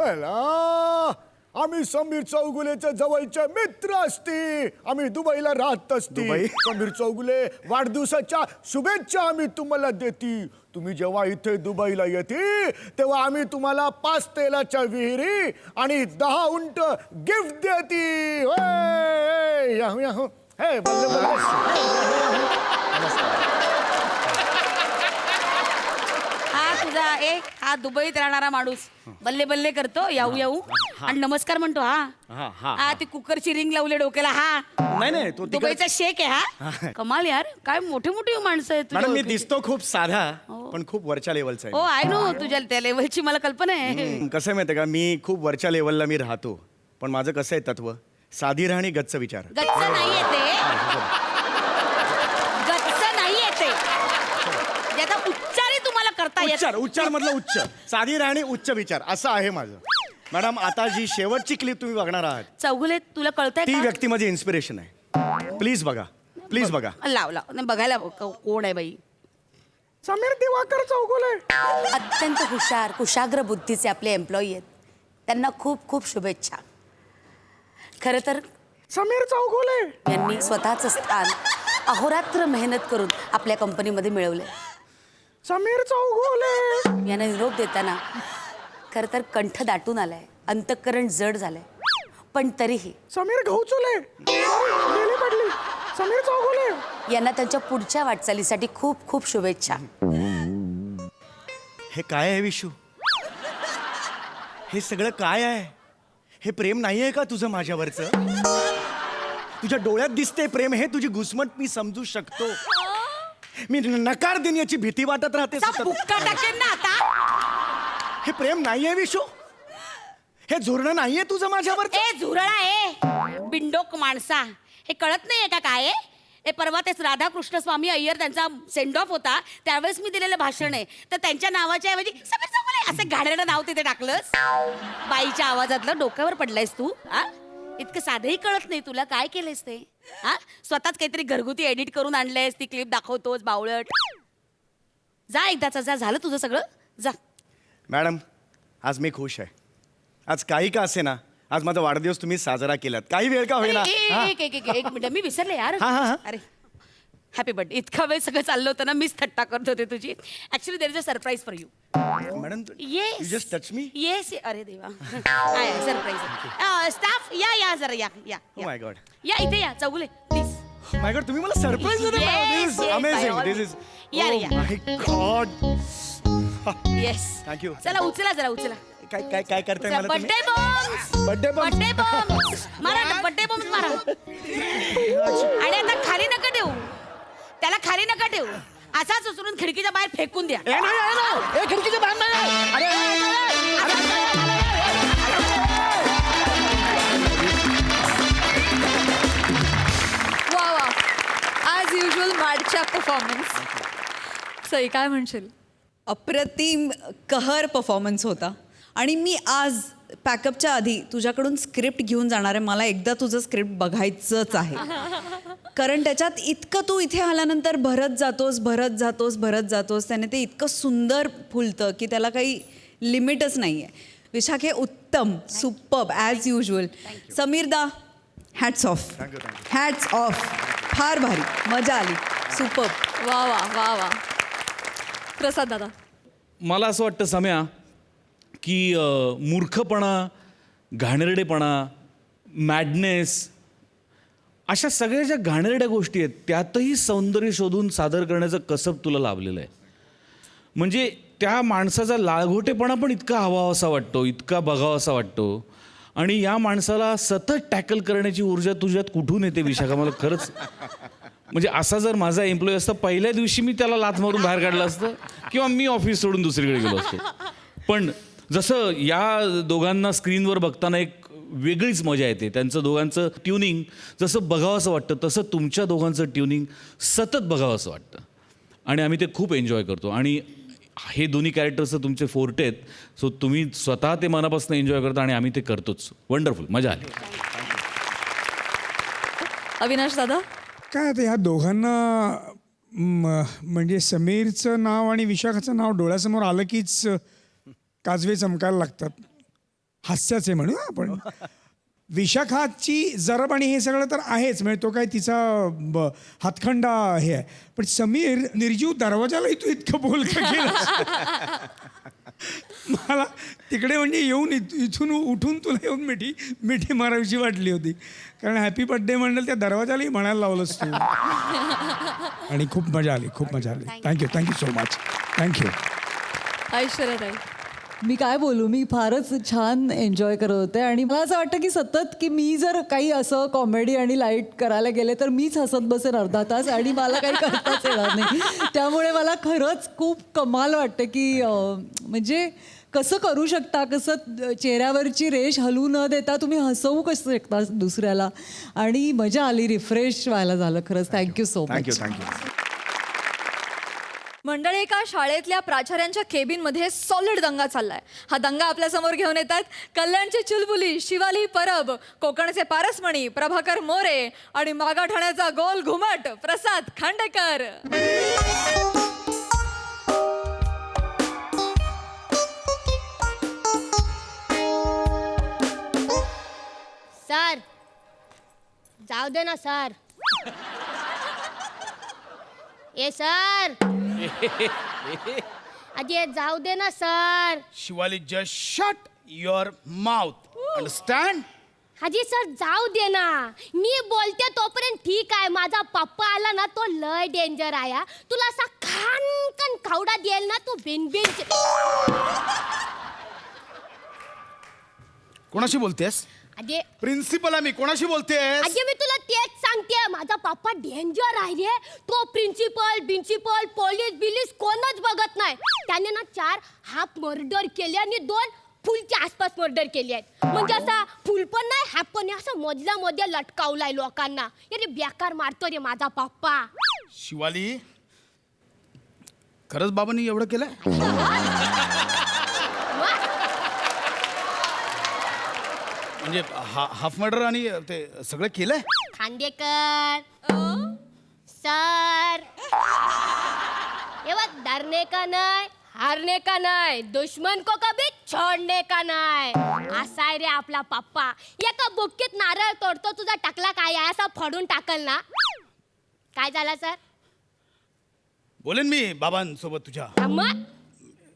[SPEAKER 4] हॅलो, आम्ही समीर चौगुलेच्या जवळचे मित्र असती. आम्ही दुबईला राहत असती. समीर चौगुले, वाढदिवसाच्या शुभेच्छा आम्ही तुम्हाला देती. तुम्ही जेव्हा इथे दुबईला येते तेव्हा आम्ही तुम्हाला 5 तेलाच्या विहिरी आणि 10 उंट गिफ्ट देती. होय, याहू, याहू. हे, बल्ले, बल्ले.
[SPEAKER 8] हा दुबईत राहणारा माणूस बल्ले बल्ले करतो, याऊ याऊ आणि नमस्कार म्हणतो. हा ती कुकरची रिंग लावले डोक्याला. हा
[SPEAKER 4] नाही तो
[SPEAKER 8] दुबईचा शेख आहे. हा कमाल यार, काय मोठी मोठी माणसं आहेत तुझ्या
[SPEAKER 4] मॅडम, मी
[SPEAKER 8] ओळखीची.
[SPEAKER 4] दिसतो खूप साधा पण खूप वरच्या लेवलचा
[SPEAKER 8] हो
[SPEAKER 4] आहे.
[SPEAKER 8] आय नो, तुझ्या त्या लेवलची मला कल्पना आहे.
[SPEAKER 4] कसं आहे माहिती का, मी खूप वरच्या लेवलला मी राहतो, पण माझं कसं आहे तत्व, साधी राहणी गच्च विचार.
[SPEAKER 8] गच्च नाही येते, गच्च नाही येते, ज्याचा उच्चारही तुम्हाला करता येत.
[SPEAKER 4] उच्चार मधलं उच्च, साधी राहणी उच्च विचार, असं आहे माझं. मॅडम, आता जी शेवटची क्लिप तुम्ही बघणार आहात
[SPEAKER 8] चौगुले, तुला कळतंय
[SPEAKER 4] ती
[SPEAKER 8] का?
[SPEAKER 4] व्यक्ती माझी इन्स्पिरेशन आहे. प्लीज बघा, प्लीज बघा.
[SPEAKER 8] लाव लाव नाही, बघायला कोण आहे बाई?
[SPEAKER 4] समीर दिवाकर चौगुले.
[SPEAKER 10] अत्यंत हुशार कुशाग्र बुद्धीचे आपले एम्प्लॉई आहेत. त्यांना खूप खूप शुभेच्छा. खरं तर
[SPEAKER 4] समीर चौगुले
[SPEAKER 10] यांनी स्वतःचं स्थान अहोरात्र मेहनत करून आपल्या कंपनीमध्ये मिळवले.
[SPEAKER 4] समीर चौगुले
[SPEAKER 10] यांना निरोप देताना खरं तर कंठ दाटून आलाय, अंतःकरण जड झालंय, पण तरीही
[SPEAKER 4] समीर घोचुले गेली पडली. समीर चौगुले
[SPEAKER 10] यांना त्यांच्या पुढच्या वाटचालीसाठी खूप खूप शुभेच्छा.
[SPEAKER 4] हे काय आहे विशू? हे सगळं काय आहे? हे प्रेम नाही आहे का तुझं माझ्यावरचं? तुझ्या डोळ्यात दिसते प्रेम, हे तुझी घुसमट मी समजू शकतो. मी नकार देण्याची भीती वाटत राहते सतत.
[SPEAKER 8] बुक्का टाकेन ना आता.
[SPEAKER 4] हे प्रेम नाहीये विशू, हे झुरणं नाहीये तुझं माझ्यावर.
[SPEAKER 8] ए झुरळा आहे, बिंडोक माणसा, हे कळत नाहीये का काय? हे परवा तेच राधाकृष्ण स्वामी अय्यर त्यांचा सेंड ऑफ होता, त्यावेळेस मी दिलेलं भाषण आहे, तर त्यांच्या नावाच्या ऐवजी समीर चौगुले असं घाणेरडं नाव तिथे टाकलंस. बाईच्या आवाजातलं डोक्यावर पडलायस तू. इतकं साधंही कळत नाही तुला काय केलंयस ते? स्वतःच काहीतरी घरगुती एडिट करून आणलंयस, ती क्लिप दाखवतोस बावळट. जा एकदाचा, जा, झालं तुझं सगळं, जा.
[SPEAKER 4] मॅडम, आज मी खुश आहे. आज काही का असे ना, आज माझा वाढदिवस तुम्ही साजरा केलात, काही वेळ का होईना.
[SPEAKER 8] एक मिनिट, मी विसरले यार.
[SPEAKER 4] हा.
[SPEAKER 8] अरे हॅपी बर्थडे. इतका वेळ सगळं चाललं होतं ना, मीच थट्टा करत होते तुझी. Actually there is a surprise for you.
[SPEAKER 4] Madam,
[SPEAKER 8] yes,
[SPEAKER 4] you just touch me.
[SPEAKER 8] Yes, अरे देवा. सरप्राईज. स्टाफ या जरा, या
[SPEAKER 4] ओ माय गॉड.
[SPEAKER 8] या इथे या चौगुले प्लीज.
[SPEAKER 4] माय गॉड, तुम्ही मला सरप्राईज दिलं.
[SPEAKER 8] Yes,
[SPEAKER 4] this is
[SPEAKER 8] yes,
[SPEAKER 4] amazing.
[SPEAKER 8] by all
[SPEAKER 4] this is
[SPEAKER 8] या रे, या.
[SPEAKER 4] माय गॉड.
[SPEAKER 8] Yes,
[SPEAKER 4] Thank you.
[SPEAKER 8] चला उचला जरा, उचला.
[SPEAKER 4] काय काय काय करताय मला तुम्ही?
[SPEAKER 8] Birthday bombs,
[SPEAKER 4] Birthday bombs.
[SPEAKER 8] Birthday bombs मारा, बर्थडे बॉम्ब्स मारा. आणि आता खाली नका ठेवू, त्याला खाली नका ठेवू, असाच उचलून खिडकीच्या बाहेर फेकून द्या.
[SPEAKER 4] खिडकीच्या बाहेर नाही.
[SPEAKER 1] वा वा, ॲज युजल मॅडच्या परफॉर्मन्स. सई, काय म्हणशील?
[SPEAKER 6] अप्रतिम कहर परफॉर्मन्स होता. आणि मी आज पॅकअपच्या आधी तुझ्याकडून स्क्रिप्ट घेऊन जाणार आहे. मला एकदा तुझं स्क्रिप्ट बघायचंच आहे, कारण त्याच्यात इतकं तू इथे आल्यानंतर भरत जातोस. त्याने ते इतकं सुंदर फुलतं की त्याला काही लिमिटच नाही आहे. विशाखे, उत्तम, सुपर्ब ॲज युजल. समीरदा, हॅट्स ऑफ, हॅट्स ऑफ, फार भारी, मजा आली, सुपर्ब.
[SPEAKER 1] वा वा वा वा. प्रसाद दादा.
[SPEAKER 7] मला असं वाटतं सम्या की मूर्खपणा, घाणेरडेपणा, मॅडनेस, अशा सगळ्या ज्या घाणेरड्या गोष्टी आहेत त्यातही सौंदर्य शोधून सादर करण्याचं कसब तुला लाभलेलं आहे. म्हणजे त्या माणसाचा लाळघोटेपणा पण इतका हवासा वाटतो, इतका बघावासा वाटतो. आणि या माणसाला सतत टॅकल करण्याची ऊर्जा तुझ्यात कुठून येते विशाखा? मला खरंच, म्हणजे असा जर माझा एम्प्लॉई असता, पहिल्या दिवशी मी त्याला लाथ मारून बाहेर काढलं असतं किंवा मी ऑफिस सोडून दुसरीकडे गेलो असतो. पण जसं या दोघांना स्क्रीनवर बघताना एक वेगळीच मजा येते. त्यांचं दोघांचं ट्युनिंग जसं बघावंसं वाटतं तसं तुमच्या दोघांचं ट्युनिंग सतत बघावंसं वाटतं. आणि आम्ही ते खूप एन्जॉय करतो. आणि हे दोन्ही कॅरेक्टर्स तुमचे फोर्टे आहेत. सो तुम्ही स्वतः ते मनापासून एन्जॉय करता आणि आम्ही ते करतोच. वंडरफुल, मजा आली.
[SPEAKER 1] अविनाश दादा.
[SPEAKER 11] काय आता ह्या दोघांना म्हणजे समीरचं नाव आणि विशाखाचं नाव डोळ्यासमोर आलं कीच काजवे चमकायला लागतात. हास्याचे म्हणू आपण. विशाखाची जरब आणि हे सगळं तर आहेच, म्हणजे तो काय तिचा हातखंडा हे आहे. पण समीर निर्जीव दरवाजालाही तू इतकं बोलकं केलं. मला तिकडे म्हणजे येऊन इथून उठून तुला येऊन मिठी मारावीची वाटली होती. कारण हॅपी बर्थडे म्हणलं त्या दरवाजालाही म्हणायला लावलंस तू. आणि खूप मजा आली, खूप मजा आली. Thank you so much. थँक्यू.
[SPEAKER 1] ऐश्वर्याताई.
[SPEAKER 12] मी काय बोलू, मी फारच छान एन्जॉय करत होते आणि मला असं वाटतं की सतत की मी जर काही असं कॉमेडी आणि लाईट करायला गेले तर मीच हसत बसेन अर्धा तास आणि मला काही करताच येणार नाही. त्यामुळे मला खरंच खूप कमाल वाटतं की म्हणजे कसं करू शकता, कसं चेहऱ्यावरची रेष हलवू न देता तुम्ही हसवू कसं शकता दुसऱ्याला. आणि मजा आली, रिफ्रेश व्हायला झालं खरंच. Thank you so much.
[SPEAKER 4] थँक्यू.
[SPEAKER 1] मंडळी, एका शाळेतल्या प्राचार्यांच्या केबिनमध्ये सॉलिड दंगा चाललाय. हा दंगा आपल्यासमोर घेऊन येतात कल्याणची चुलबुली शिवाली परब, कोकणचे पारसमणी प्रभाकर मोरे आणि मागाठाण्याचा गोल घुमट प्रसाद खांडेकर.
[SPEAKER 13] सर, जाऊ दे ना सर. ए सर, अरे जाऊ दे ना sir.
[SPEAKER 4] Shivali, just shut your mouth. Understand?
[SPEAKER 13] Haji sir, जाऊ दे ना. मी बोलते तोपर्यंत ठीक आहे. माझा पप्पा आला ना, तो लय डेंजर आहे. तुला असा खानकन खावडा देईल ना, तू बिनबिन.
[SPEAKER 4] कोणाशी बोलतेस?
[SPEAKER 13] अरे
[SPEAKER 4] प्रिन्सिपल आहे मी. कोणाशी बोलतेस?
[SPEAKER 13] अरे मी तुला तेच सांगते. माझा पप्पा डेंजर आहे रे. तो प्रिन्सिपल पोलीस बिलीस कोणच बघत नाही. त्याने ना 4 हाफ मर्डर केले आणि 2 फुलच्या आसपास मर्डर केले आहेत. म्हणजे असा फुल पण नाही, हाफ पण नाही, असं मधल्या मध्ये लटकावलाय लोकांना. अरे बेकार मारतो रे माझा पप्पा.
[SPEAKER 4] शिवाली, खरंच बाबांनी एवढं केलंय? म्हणजे हाफ मर्डर आणि ते सगळं केलंय?
[SPEAKER 13] खांडेकर सर, ये बघ, डरने का नाही, हारने का नाही, दुश्मन को कभी छोड़ने का नाही. असा आहे रे आपला पप्पा. एका बुक्कीत नारळ तोडतो, तुझा टाकला काय आहे असा फोडून टाकल ना. काय झालं सर?
[SPEAKER 4] बोलेन मी बाबांसोबत तुझ्या.
[SPEAKER 13] मग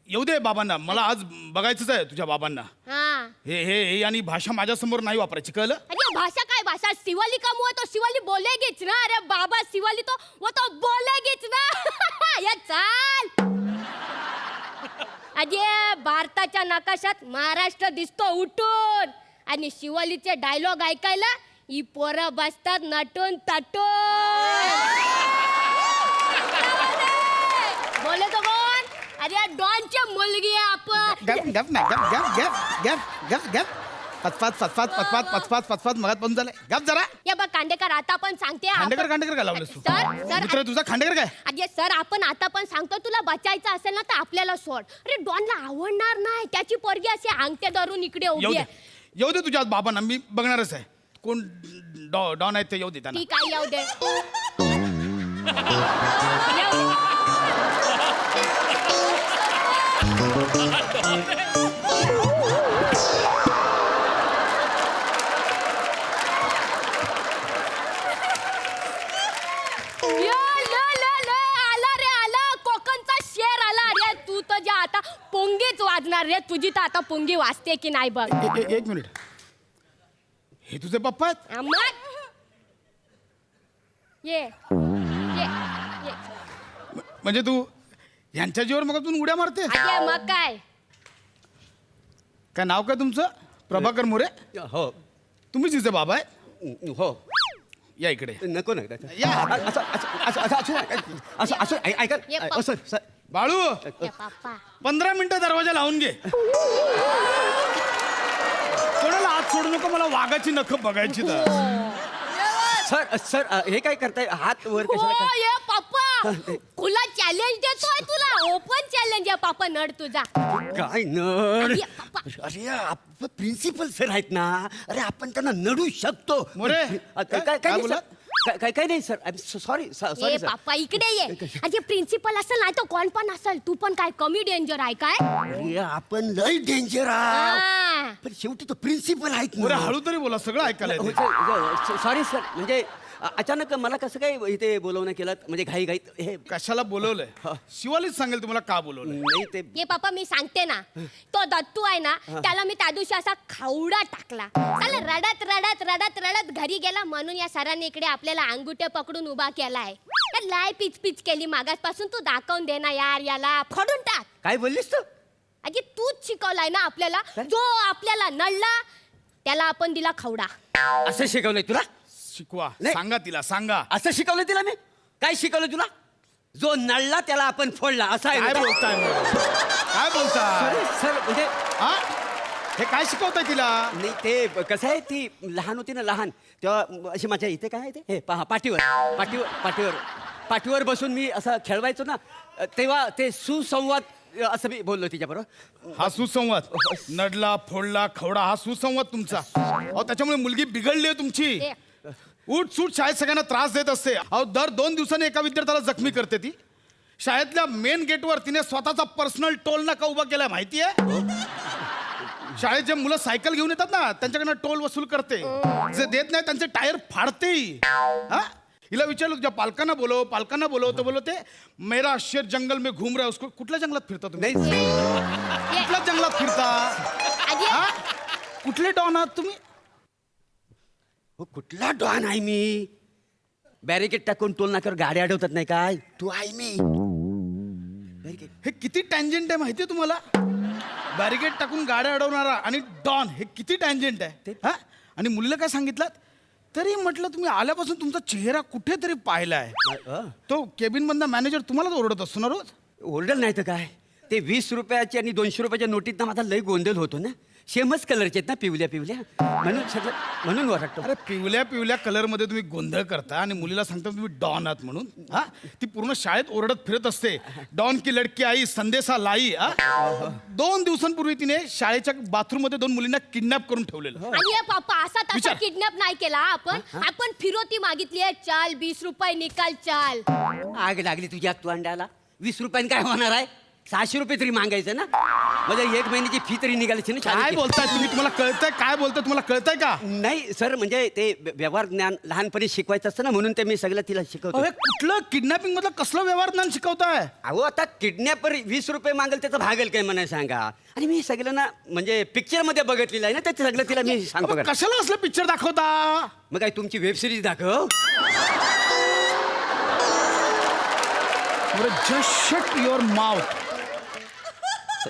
[SPEAKER 4] येऊ दे बाबांना. मला आज बघायचंच आहे तुझ्या बाबांना.
[SPEAKER 13] हा,
[SPEAKER 4] हे आणि भाषा माझ्या समोर नाही वापरायची, कळलं?
[SPEAKER 13] अरे भाषा काय भाषा, शिवाली का मुंह है तो शिवाली बोलेगीच ना. अरे बाबा, शिवाली तो वो तो बोलेगीच ना. या चाल. अरे भारताच्या नकाशात महाराष्ट्र दिसतो उठून आणि शिवालीचे डायलॉग ऐकायला ही पोरं बसतात नटून तटून. बोले तो कोण? अरे डॉनची मुलगी आहे आपण.
[SPEAKER 4] पचपात मगात पण झालंय. गप जरा.
[SPEAKER 13] या बघ खांडेकर, आता पण सांगते.
[SPEAKER 4] खांडेकर काय लावलंस तू?
[SPEAKER 13] सर
[SPEAKER 4] मित्र तुझा खांडेकर काय?
[SPEAKER 13] अरे सर, आपण आता पण सांगतो, तुला बचायचं असेल ना तर आपल्याला सोड. अरे डॉनला आवडणार नाही. त्याची पोरगी अशी अंगठे धरून इकडे उभी आहे.
[SPEAKER 4] येऊ दे तुझ्या बाबांना. मी बघणारच आहे. कोण डॉन आहेत ते येऊ दे त्यांना.
[SPEAKER 13] ठीक आहे, येऊ दे. आला रे, आला. कोकणचा शेर आला रे. तू तर जे आता पोंगीच वाजणार रे. तुझी तर आता पोंगी वाजते की नाही बघ.
[SPEAKER 4] एक मिनिट. हे तुझे पप्पा आहेत?
[SPEAKER 13] मग ये ये ये.
[SPEAKER 4] म्हणजे तू यांच्या जीवर मग तू उड्या मारते?
[SPEAKER 13] अरे मग काय.
[SPEAKER 4] काय नाव काय तुमचं? प्रभाकर मोरे?
[SPEAKER 14] हो.
[SPEAKER 4] तुम्हीच तिचे बाबा आहे?
[SPEAKER 14] हो.
[SPEAKER 4] या इकडे.
[SPEAKER 14] नको ना.
[SPEAKER 4] या.
[SPEAKER 14] असं ऐका.
[SPEAKER 13] ये पप्पा.
[SPEAKER 14] सर
[SPEAKER 4] बाळू,
[SPEAKER 13] ये पप्पा.
[SPEAKER 4] 15 मिनिटं दरवाजा लावून घे. कोणाला हात सोडू नको. मला वाघाची नख बघायची.
[SPEAKER 14] सर हे काय करताय? हात वर
[SPEAKER 13] हो
[SPEAKER 14] कशाला?
[SPEAKER 13] ये पप्पा, तुला चॅलेंज देतोय. तुला ओपन चॅलेंज आहे पप्पा. नड तुझा.
[SPEAKER 14] काय नड?
[SPEAKER 13] अरे पप्पा.
[SPEAKER 14] अरे प्रिन्सिपल सर आहेत ना. अरे आपण त्यांना नडू शकतो.
[SPEAKER 4] मोरे,
[SPEAKER 14] काय
[SPEAKER 4] काय बोला?
[SPEAKER 14] काही नाही सर सॉरी
[SPEAKER 13] ए
[SPEAKER 14] सॉरी सर.
[SPEAKER 13] पापा इकडे ये अरे प्रिन्सिपल असेल नाही तर कोण पण असेल तू पण काय कमी डेंजर आहे काय
[SPEAKER 14] अरे आपण लय डेंजर आहात
[SPEAKER 13] हा.
[SPEAKER 14] पण शेवटी तो प्रिन्सिपल आहेत
[SPEAKER 4] बरं हळू तरी बोला सगळं ऐकायला येतंय.
[SPEAKER 14] सॉरी सर म्हणजे अचानक मला कसं काय इथे बोलवणं केलं म्हणजे घाई घाईत हे
[SPEAKER 4] कशाला बोलवलंय शिवालीच सांगेल तुम्हाला का बोलवलंय.
[SPEAKER 14] नाही ते
[SPEAKER 13] ये पापा मी सांगते ना तो दत्तू आहे ना त्याला मी त्या दिवशी असा खावडा टाकला त्याला रडत रडत रडत रडत घरी गेला म्हणून या सरांनी इकडे आपल्याला अंगुठे पकडून उभा केलाय तर लाय पिच पिच केली मागासपासून तू दाखवून दे ना यार याला फोडून टाक
[SPEAKER 14] काय बोललीस तू
[SPEAKER 13] अगे तूच शिकवलाय ना आपल्याला जो आपल्याला नडला त्याला आपण दिला खावडा
[SPEAKER 14] असं शिकवलंय तुला
[SPEAKER 4] शिकवा
[SPEAKER 14] नाही.
[SPEAKER 4] सांगा तिला सांगा.
[SPEAKER 14] असं शिकवलं तिला मी काय शिकवलं तुला जो नळला त्याला आपण फोडला असं आहे
[SPEAKER 4] काय
[SPEAKER 14] ना?
[SPEAKER 4] बोलताय मग? काय बोलताय
[SPEAKER 14] सर म्हणजे
[SPEAKER 4] हा हे काय शिकवताय तिला.
[SPEAKER 14] नाही ते कसं आहे ती लहान होती ना लहान तेव्हा अशी माझ्या इथे काय आहे ते हे पहा पाठीवर बसून मी असं खेळवायचो ना तेव्हा ते सुसंवाद असं मी बोललो तिच्याबरोबर.
[SPEAKER 4] हा सुसंवाद नडला फोडला खवडा हा सुसंवाद तुमचा. अहो त्याच्यामुळे मुलगी बिघडली आहे तुमची. उठ सूट शाळेत सगळ्यांना त्रास देत असते. अहो दर 2 दिवसांनी एका विद्यार्थ्याला जखमी करते ती. शाळेतल्या मेन गेटवर तिने स्वतःचा पर्सनल टोल नाका उभा केलाय माहिती आहे. शाळेत जे मुलं सायकल घेऊन येतात ना त्यांच्याकडनं टोल वसूल करते. जे देत नाही त्यांचे टायर फाडते. हा हिला विचारलं तुझ्या पालकांना बोलव तर बोलवते मेरा शेर जंगल में घूम रहा है उसको. कुठल्या जंगलात फिरता तुम्ही. कुठल्या जंगलात फिरता हा? कुठले डॉन आहात तुम्ही.
[SPEAKER 14] हो कुठला डॉन आहे मी बॅरिकेड टाकून टोल नाक्यावर गाड्या अडवतात नाही काय तू आहे मी.
[SPEAKER 4] हे किती टँजंट आहे माहितीये तुम्हाला. बॅरिकेड टाकून गाड्या अडवणारा आणि डॉन हे किती टँजंट आहे. हा आणि मुलीला काय सांगितलं तरी म्हटलं तुम्ही आल्यापासून तुमचा चेहरा कुठेतरी पाहिलाय. तो केबिन मधला मॅनेजर तुम्हालाच ओरडत असतो ना रोज.
[SPEAKER 14] ओरडल नाही तर काय ते 20 रुपयाची आणि 200 रुपयाच्या नोटीत ना माझा लय गोंधळ होतो ना. सेमच कलरचे आहेत ना पिवल्या म्हणून वाटतो.
[SPEAKER 4] अरे पिवल्या कलर मध्ये तुम्ही गोंधळ करता आणि मुलीला सांगता तुम्ही डॉन आहात म्हणून. हा ती पूर्ण शाळेत ओरडत फिरत असते डॉन की लडकी आई संदेशा लाई. 2 दिवसांपूर्वी तिने शाळेच्या बाथरूम मध्ये 2 मुलींना किडनॅप करून ठेवलेलं.
[SPEAKER 13] आणि पापा असा तसा
[SPEAKER 4] विचार.
[SPEAKER 13] किडनॅप नाही केला आपण फिरोती मागितली आहे. चाल 20 रुपये निकाल चाल.
[SPEAKER 14] आग लागली तुझ्या तोंडाला 20 रुपयांनी काय होणार आहे 600 रुपये तरी मागायचं ना. म्हणजे 1 महिन्याची फी तरी निघाल्याची ना.
[SPEAKER 4] काय बोलताय तुम्ही. तुम्हाला कळतंय काय बोलताय तुम्हाला कळतंय का.
[SPEAKER 14] नाही सर म्हणजे ते व्यवहार ज्ञान लहानपणी शिकवायचं असतं ना म्हणून ते मी सगळं तिला शिकवतो.
[SPEAKER 4] अरे कुठलं किडनॅपिंग मधलं कसलं व्यवहार ज्ञान शिकवताय.
[SPEAKER 14] अहो आता किडनॅपर 20 रुपये मागेल त्याचं भागेल काय म्हणाय सांगा. आणि मी सगळं ना म्हणजे पिक्चर मध्ये बघितलेलं आहे ना ते सगळं तिला मी सांगतो.
[SPEAKER 4] कशाला असलं पिक्चर दाखवता.
[SPEAKER 14] मग काय तुमची वेब सिरीज दाखव.
[SPEAKER 4] Just shut your mouth.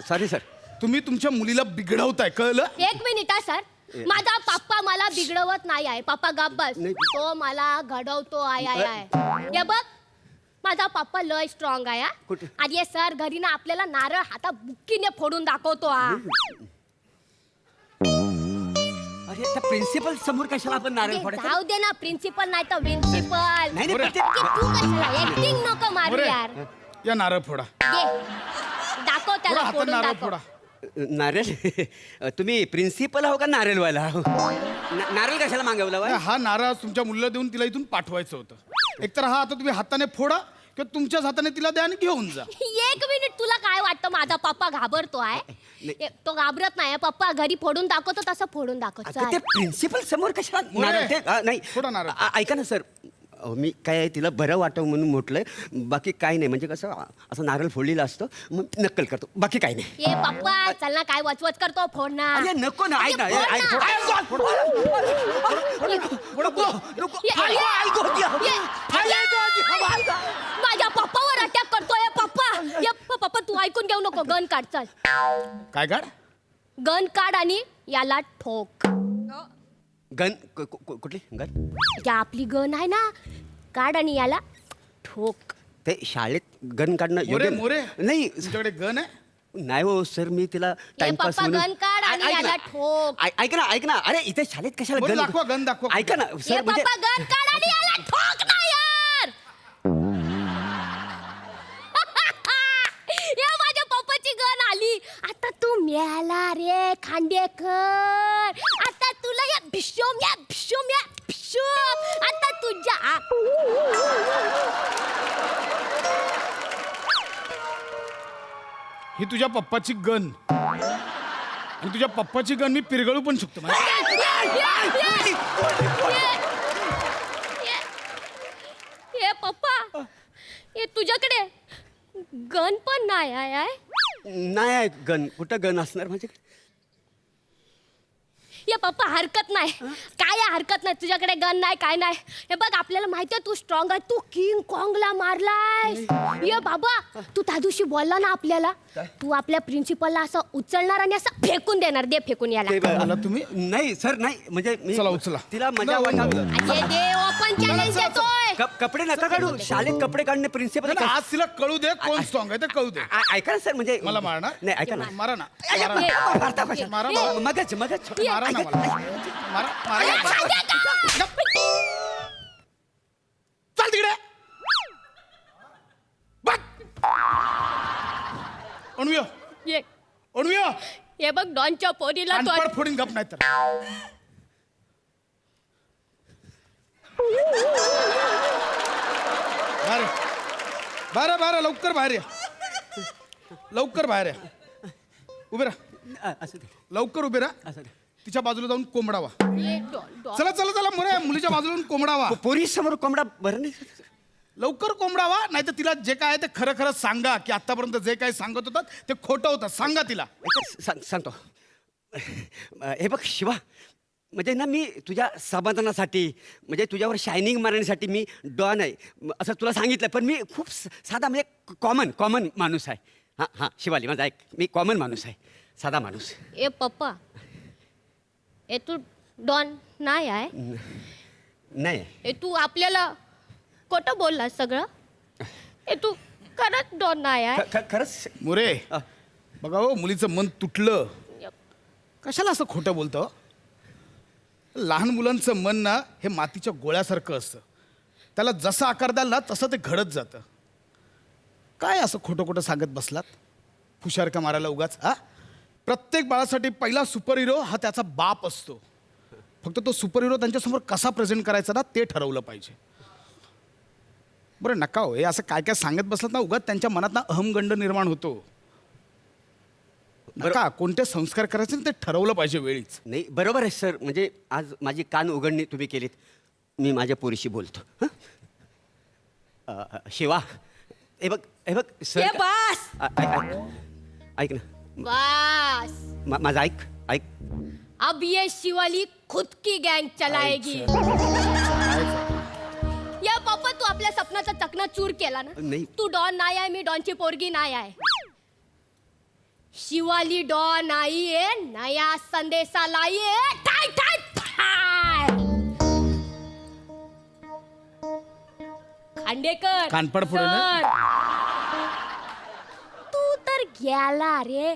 [SPEAKER 14] Sorry sir
[SPEAKER 4] तुम्ही तुमच्या मुलीला बिघडवताय कळलं.
[SPEAKER 13] 1 मिनिट हा सर माझा पप्पा मला बिघडवत नाही आहे. पप्पा गप्पस तो मला घडवतो आहे. हे बघ माझा पप्पा लय स्ट्रॉंग आहे. आणि सर घरी ना आपल्याला नारळ हाता बुक्कीने फोडून दाखवतो.
[SPEAKER 14] अरे त्या प्रिन्सिपल समोर कशाला आपण नारळ फोडायचं.
[SPEAKER 13] जाऊ दे ना प्रिन्सिपल नाही तर प्रिन्सिपल.
[SPEAKER 14] नाही
[SPEAKER 13] तू कशाला ऍक्टिंग नको मारू यार.
[SPEAKER 4] या नारळ फोडा.
[SPEAKER 13] दाखव त्याला
[SPEAKER 4] हातात
[SPEAKER 13] फोडून
[SPEAKER 4] नारळ
[SPEAKER 13] दाखव.
[SPEAKER 4] फोडा.
[SPEAKER 14] नारळ तुम्ही प्रिन्सिपल आहो का नारळ व्हायला. नारळ कशाला मागवला
[SPEAKER 4] नाही, हा नारळ तुमच्या मुलीला देऊन तिला इथून पाठवायचं होतं. एकतर हा आता तुम्ही हाताने फोडा किंवा तुमच्याच हाताने तिला द्या आणि घेऊन जा.
[SPEAKER 13] 1 मिनिट तुला काय वाटतं माझा पप्पा घाबरतो आहे. तो घाबरत नाही. पप्पा घरी फोडून दाखवतो तसं फोडून दाखवतो.
[SPEAKER 14] ते प्रिन्सिपल समोर कशाला
[SPEAKER 4] मोरे,
[SPEAKER 14] नारळ ते नाही
[SPEAKER 4] फोडा नारळ.
[SPEAKER 14] ऐका ना सर मी काय तिला बरं वाटावं म्हणून म्हटलंय बाकी काय नाही. म्हणजे कसं असं नारळ फोडलेलं असतं मग नक्कल करतो बाकी काय नाही.
[SPEAKER 13] ये पप्पा चल ना काय वचवच करतो फोडणार.
[SPEAKER 14] अरे नको ना ऐक ना
[SPEAKER 13] माझ्या पप्पावर अटॅक करतोय पप्पा तू ऐकून घेऊ नको. गन काढ चल.
[SPEAKER 4] काय काढ.
[SPEAKER 13] गन काढ आणि याला ठोक.
[SPEAKER 14] गन कुठली गन.
[SPEAKER 13] या आपली गन आहे ना काढ आणि याला ठोक.
[SPEAKER 14] ते शाळेत गन काढणं योग्य
[SPEAKER 4] मोरे
[SPEAKER 14] नाही.
[SPEAKER 4] तुमच्याकडे गन आहे.
[SPEAKER 14] नाही हो सर मी तिला टाइमपास
[SPEAKER 13] पप्पा गन काढ आणि याला ठोक.
[SPEAKER 14] ऐक ना अरे इथे शाळेत कशाला
[SPEAKER 4] मोरे,
[SPEAKER 14] गन
[SPEAKER 4] दाखवा गन दाखवा.
[SPEAKER 14] ऐका ना सर म्हणजे
[SPEAKER 13] पप्पा गन काढ आणि याला ठोक ना यार. या माझ्या पप्पाची गन आली. आता तू मेला रे खांडेकर. आता तुला या भिशोम आता तुझ्या
[SPEAKER 4] ही तुझ्या पप्पाची गन आणि तुझ्या पप्पाची गन मी पिरगळू पण शकतो
[SPEAKER 13] ये पप्पा ये तुझ्याकडे गन पण नाही आहे
[SPEAKER 14] नाही आहे गन. कुठं गन असणार माझ्याकडे?
[SPEAKER 13] ये पप्पा हरकत नाही काय आहे, हरकत नाही तुझ्याकडे गन नाही काय नाही. हे बघ आपल्याला माहिती आहे तू स्ट्रॉंग आहे, तू किंग कॉंगला मारलाय. ये बाबा तू त्या दिवशी बोलला ना आपल्याला, तू आपल्या प्रिन्सिपलला असं उचलणार आणि असं फेकून देणार. दे फेकून याला.
[SPEAKER 4] मला तुम्ही
[SPEAKER 14] नाही सर नाही म्हणजे मी
[SPEAKER 4] चला उचला.
[SPEAKER 14] तिला मजा वाटावी.
[SPEAKER 13] अरे दे ओपन चॅलेंज देतोय.
[SPEAKER 14] कपडे नका काढू. शाळेत कपडे काढणे प्रिन्सिपल.
[SPEAKER 4] आज तिला कळू दे कोण स्ट्रॉंग आहे ते कळू दे.
[SPEAKER 14] ऐका ना सर म्हणजे
[SPEAKER 4] मला मारणार
[SPEAKER 14] नाही. ऐका ना.
[SPEAKER 4] मारा ना
[SPEAKER 14] मगच
[SPEAKER 4] मारा ना मला. मारा चल तिकडे. अणुया
[SPEAKER 13] ये
[SPEAKER 4] अणुया
[SPEAKER 13] हे बघ डॉनच्या पोरीला तो
[SPEAKER 4] अनपड फोडीन गप नाही तर. बाहेर बाहेर लवकर बाहेर या. लवकर बाहेर या. उभे राहा.
[SPEAKER 14] असं दे.
[SPEAKER 4] लवकर उभे राहा.
[SPEAKER 14] असं दे.
[SPEAKER 4] तिच्या बाजूला जाऊन कोंबडावा.
[SPEAKER 13] ये डॉन
[SPEAKER 4] चला चला चला मोरे मुलीच्या बाजूला जाऊन कोंबडावा.
[SPEAKER 14] पोरी समोर कोंबडा बरं नाही.
[SPEAKER 4] लवकर कोंबडावा नाही तर तिला जे काय आहे ते खरं खरं सांगा की आतापर्यंत जे काही सांगत होतात ते खोटं होतं. सांगा तिला.
[SPEAKER 14] सांगतो. हे बघ शिवा म्हणजे ना मी तुझ्या समाधानासाठी म्हणजे तुझ्यावर शायनिंग मारण्यासाठी मी डॉन आहे असं तुला सांगितलं. पण मी खूप साधा म्हणजे कॉमन माणूस आहे. हां हां शिवाली माझा ऐक. मी कॉमन माणूस आहे, साधा माणूस.
[SPEAKER 13] ए पप्पा ए तू डॉन नाही आहे.
[SPEAKER 14] नाही
[SPEAKER 13] ए तू आपल्याला खोटं बोललास सगळं. ए तू खरंच डॉन नाही आहे.
[SPEAKER 14] खरंच
[SPEAKER 4] मोरे बघा हो मुलीचं मन तुटलं. कशाला असं खोटं बोलतं? लहान मुलांचं मन ना हे मातीच्या गोळ्यासारखं असतं. त्याला जसा आकार द्याल ना तसं ते घडत जातं. काय असं खोटं खोटं सांगत बसलात फुशारका मारायला उगाच. हा प्रत्येक बाळासाठी पहिला सुपर हिरो हा त्याचा बाप असतो. फक्त तो सुपर हिरो त्यांच्यासमोर कसा प्रेझेंट करायचा ना ते ठरवलं पाहिजे. बरं नका हो हे असं काय काय सांगत बसलात ना उगाच त्यांच्या मनात ना अहमगंड निर्माण होतो. नका कोणते संस्कार करायचे ना ते ठरवलं पाहिजे वेळीच.
[SPEAKER 14] नाही बरोबर आहे सर. म्हणजे आज माझी कान उघडणी तुम्ही केलीत. मी माझ्या पोरीशी बोलतो. हं? शिवा हे बघ सर
[SPEAKER 13] ये बस
[SPEAKER 14] ऐक ना
[SPEAKER 13] बस
[SPEAKER 14] माझं ऐक.
[SPEAKER 13] अब ये शिवाली खुद की गैंग चलाएगी. या पप्पा तू आपल्या सपनाचा चकनाचूर केला ना.
[SPEAKER 14] नाही.
[SPEAKER 13] तू डॉन नाही आहे, मी डॉनची पोरगी नाही आहे. शिवाली डॉन आई आहे, नया संदेशा लाई आहे. ठाय ठाय ठाय. खांडेकर
[SPEAKER 4] कानपड पुढे ना.
[SPEAKER 13] सर. तू तर गेला रे.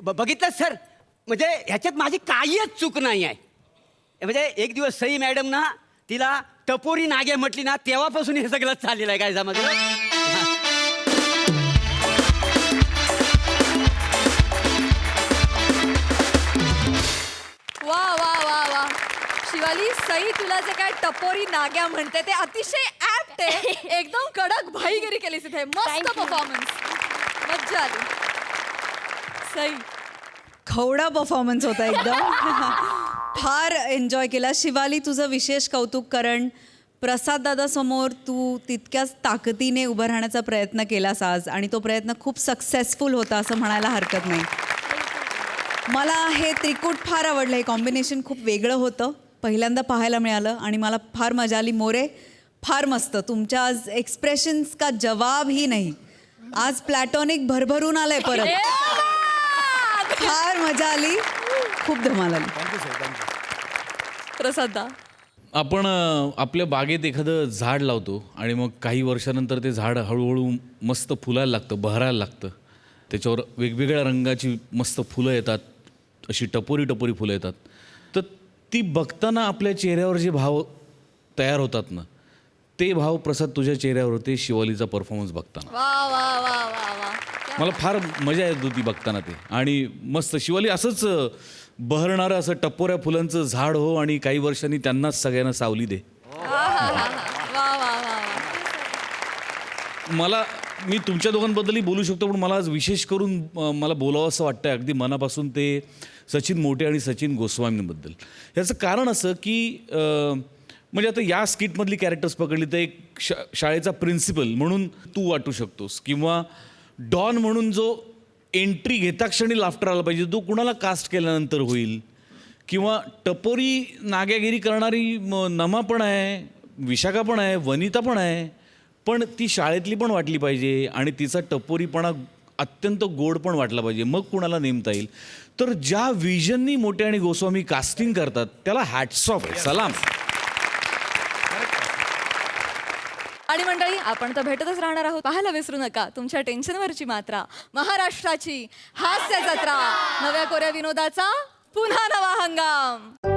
[SPEAKER 14] बघितलं सर म्हणजे ह्याच्यात माझी काहीच चूक नाही आहे. म्हणजे एक दिवस सई मॅडम ना तिला टपोरी नागे म्हटली ना तेव्हापासून हे सगळं चाललेलं आहे. काय समजलं?
[SPEAKER 1] वा वा वा वा शिवाली सई तुला जे काय टपोरी नाग्या म्हणते ते अतिशय ऍप्ट आहे. एकदम कडक भाईगिरी केलीस इथे. मस्त
[SPEAKER 13] Thank you.
[SPEAKER 1] परफॉर्मन्स. मज्जा आली. सई
[SPEAKER 6] खवडा परफॉर्मन्स होता एकदम. फार एन्जॉय केला. शिवाली तुझं विशेष कौतुक. कारण प्रसाद दादासमोर तू तितक्याच ताकदीने उभं राहण्याचा प्रयत्न केलास आज आणि तो प्रयत्न खूप सक्सेसफुल होता असं म्हणायला हरकत नाही. मला हे त्रिकूट फार आवडलं. हे कॉम्बिनेशन खूप वेगळं होतं. पहिल्यांदा पाहायला मिळालं आणि मला फार मजा आली. मोरे फार मस्त. तुमच्या आज एक्सप्रेशन्स का जवाब ही नाही. आज प्लॅटॉनिक भरभरून आलंय परत. फार मजा आली. खूप धमाल आली.
[SPEAKER 1] प्रसादा
[SPEAKER 7] आपण आपल्या बागेत एखादं झाड लावतो आणि मग काही वर्षानंतर ते झाड हळूहळू मस्त फुलायला लागतं, बहरायला लागतं. त्याच्यावर वेगवेगळ्या रंगाची मस्त फुलं येतात, अशी टपोरी टपोरी फुलं येतात. तर ती बघताना आपल्या चेहऱ्यावर जे भाव तयार होतात ना ते भाव प्रसाद तुझ्या चेहऱ्यावर होते शिवालीचा परफॉर्मन्स बघताना.
[SPEAKER 1] वा वा वा वा वा.
[SPEAKER 7] मला फार मजा येत होती बघताना ते. आणि मस्त शिवाली असंच बहरणारं असं टपोऱ्या फुलांचं झाड हो आणि काही वर्षांनी त्यांनाच सगळ्यांना सावली दे.
[SPEAKER 1] वा वा वा वा.
[SPEAKER 7] मी तुमच्या दोघांबद्दलही बोलू शकतो, पण मला आज विशेष करून मला बोलावं असं वाटतं अगदी मनापासून ते सचिन मोटे आणि सचिन गोस्वामींबद्दल. याचं कारण असं की म्हणजे आता या स्किटमधली कॅरेक्टर्स पकडली तर एक शाळेचा प्रिन्सिपल म्हणून तू वाटू शकतोस, किंवा डॉन म्हणून जो एंट्री घेता क्षणी लाफ्टर आला पाहिजे तो कुणाला कास्ट केल्यानंतर होईल, किंवा टपोरी नाग्यागिरी करणारी नमा पण आहे, विशाखा पण आहे, वनिता पण आहे, पण ती शाळेतली पण वाटली पाहिजे आणि तिचा टपोरीपणा अत्यंत गोड पण वाटला पाहिजे, मग कुणाला नेमता येईल. तर ज्या विजननी मोटे आणि गोस्वामी कास्टिंग करतात त्याला हॅट्स ऑफ, सलाम.
[SPEAKER 1] आणि मंडळी, आपण तर भेटतच राहणार आहोत. पाहायला विसरू नका तुमच्या टेन्शनवरची मात्रा, महाराष्ट्राची हास्य जत्रा, नव्या कोऱ्या विनोदाचा पुन्हा नवा हंगाम.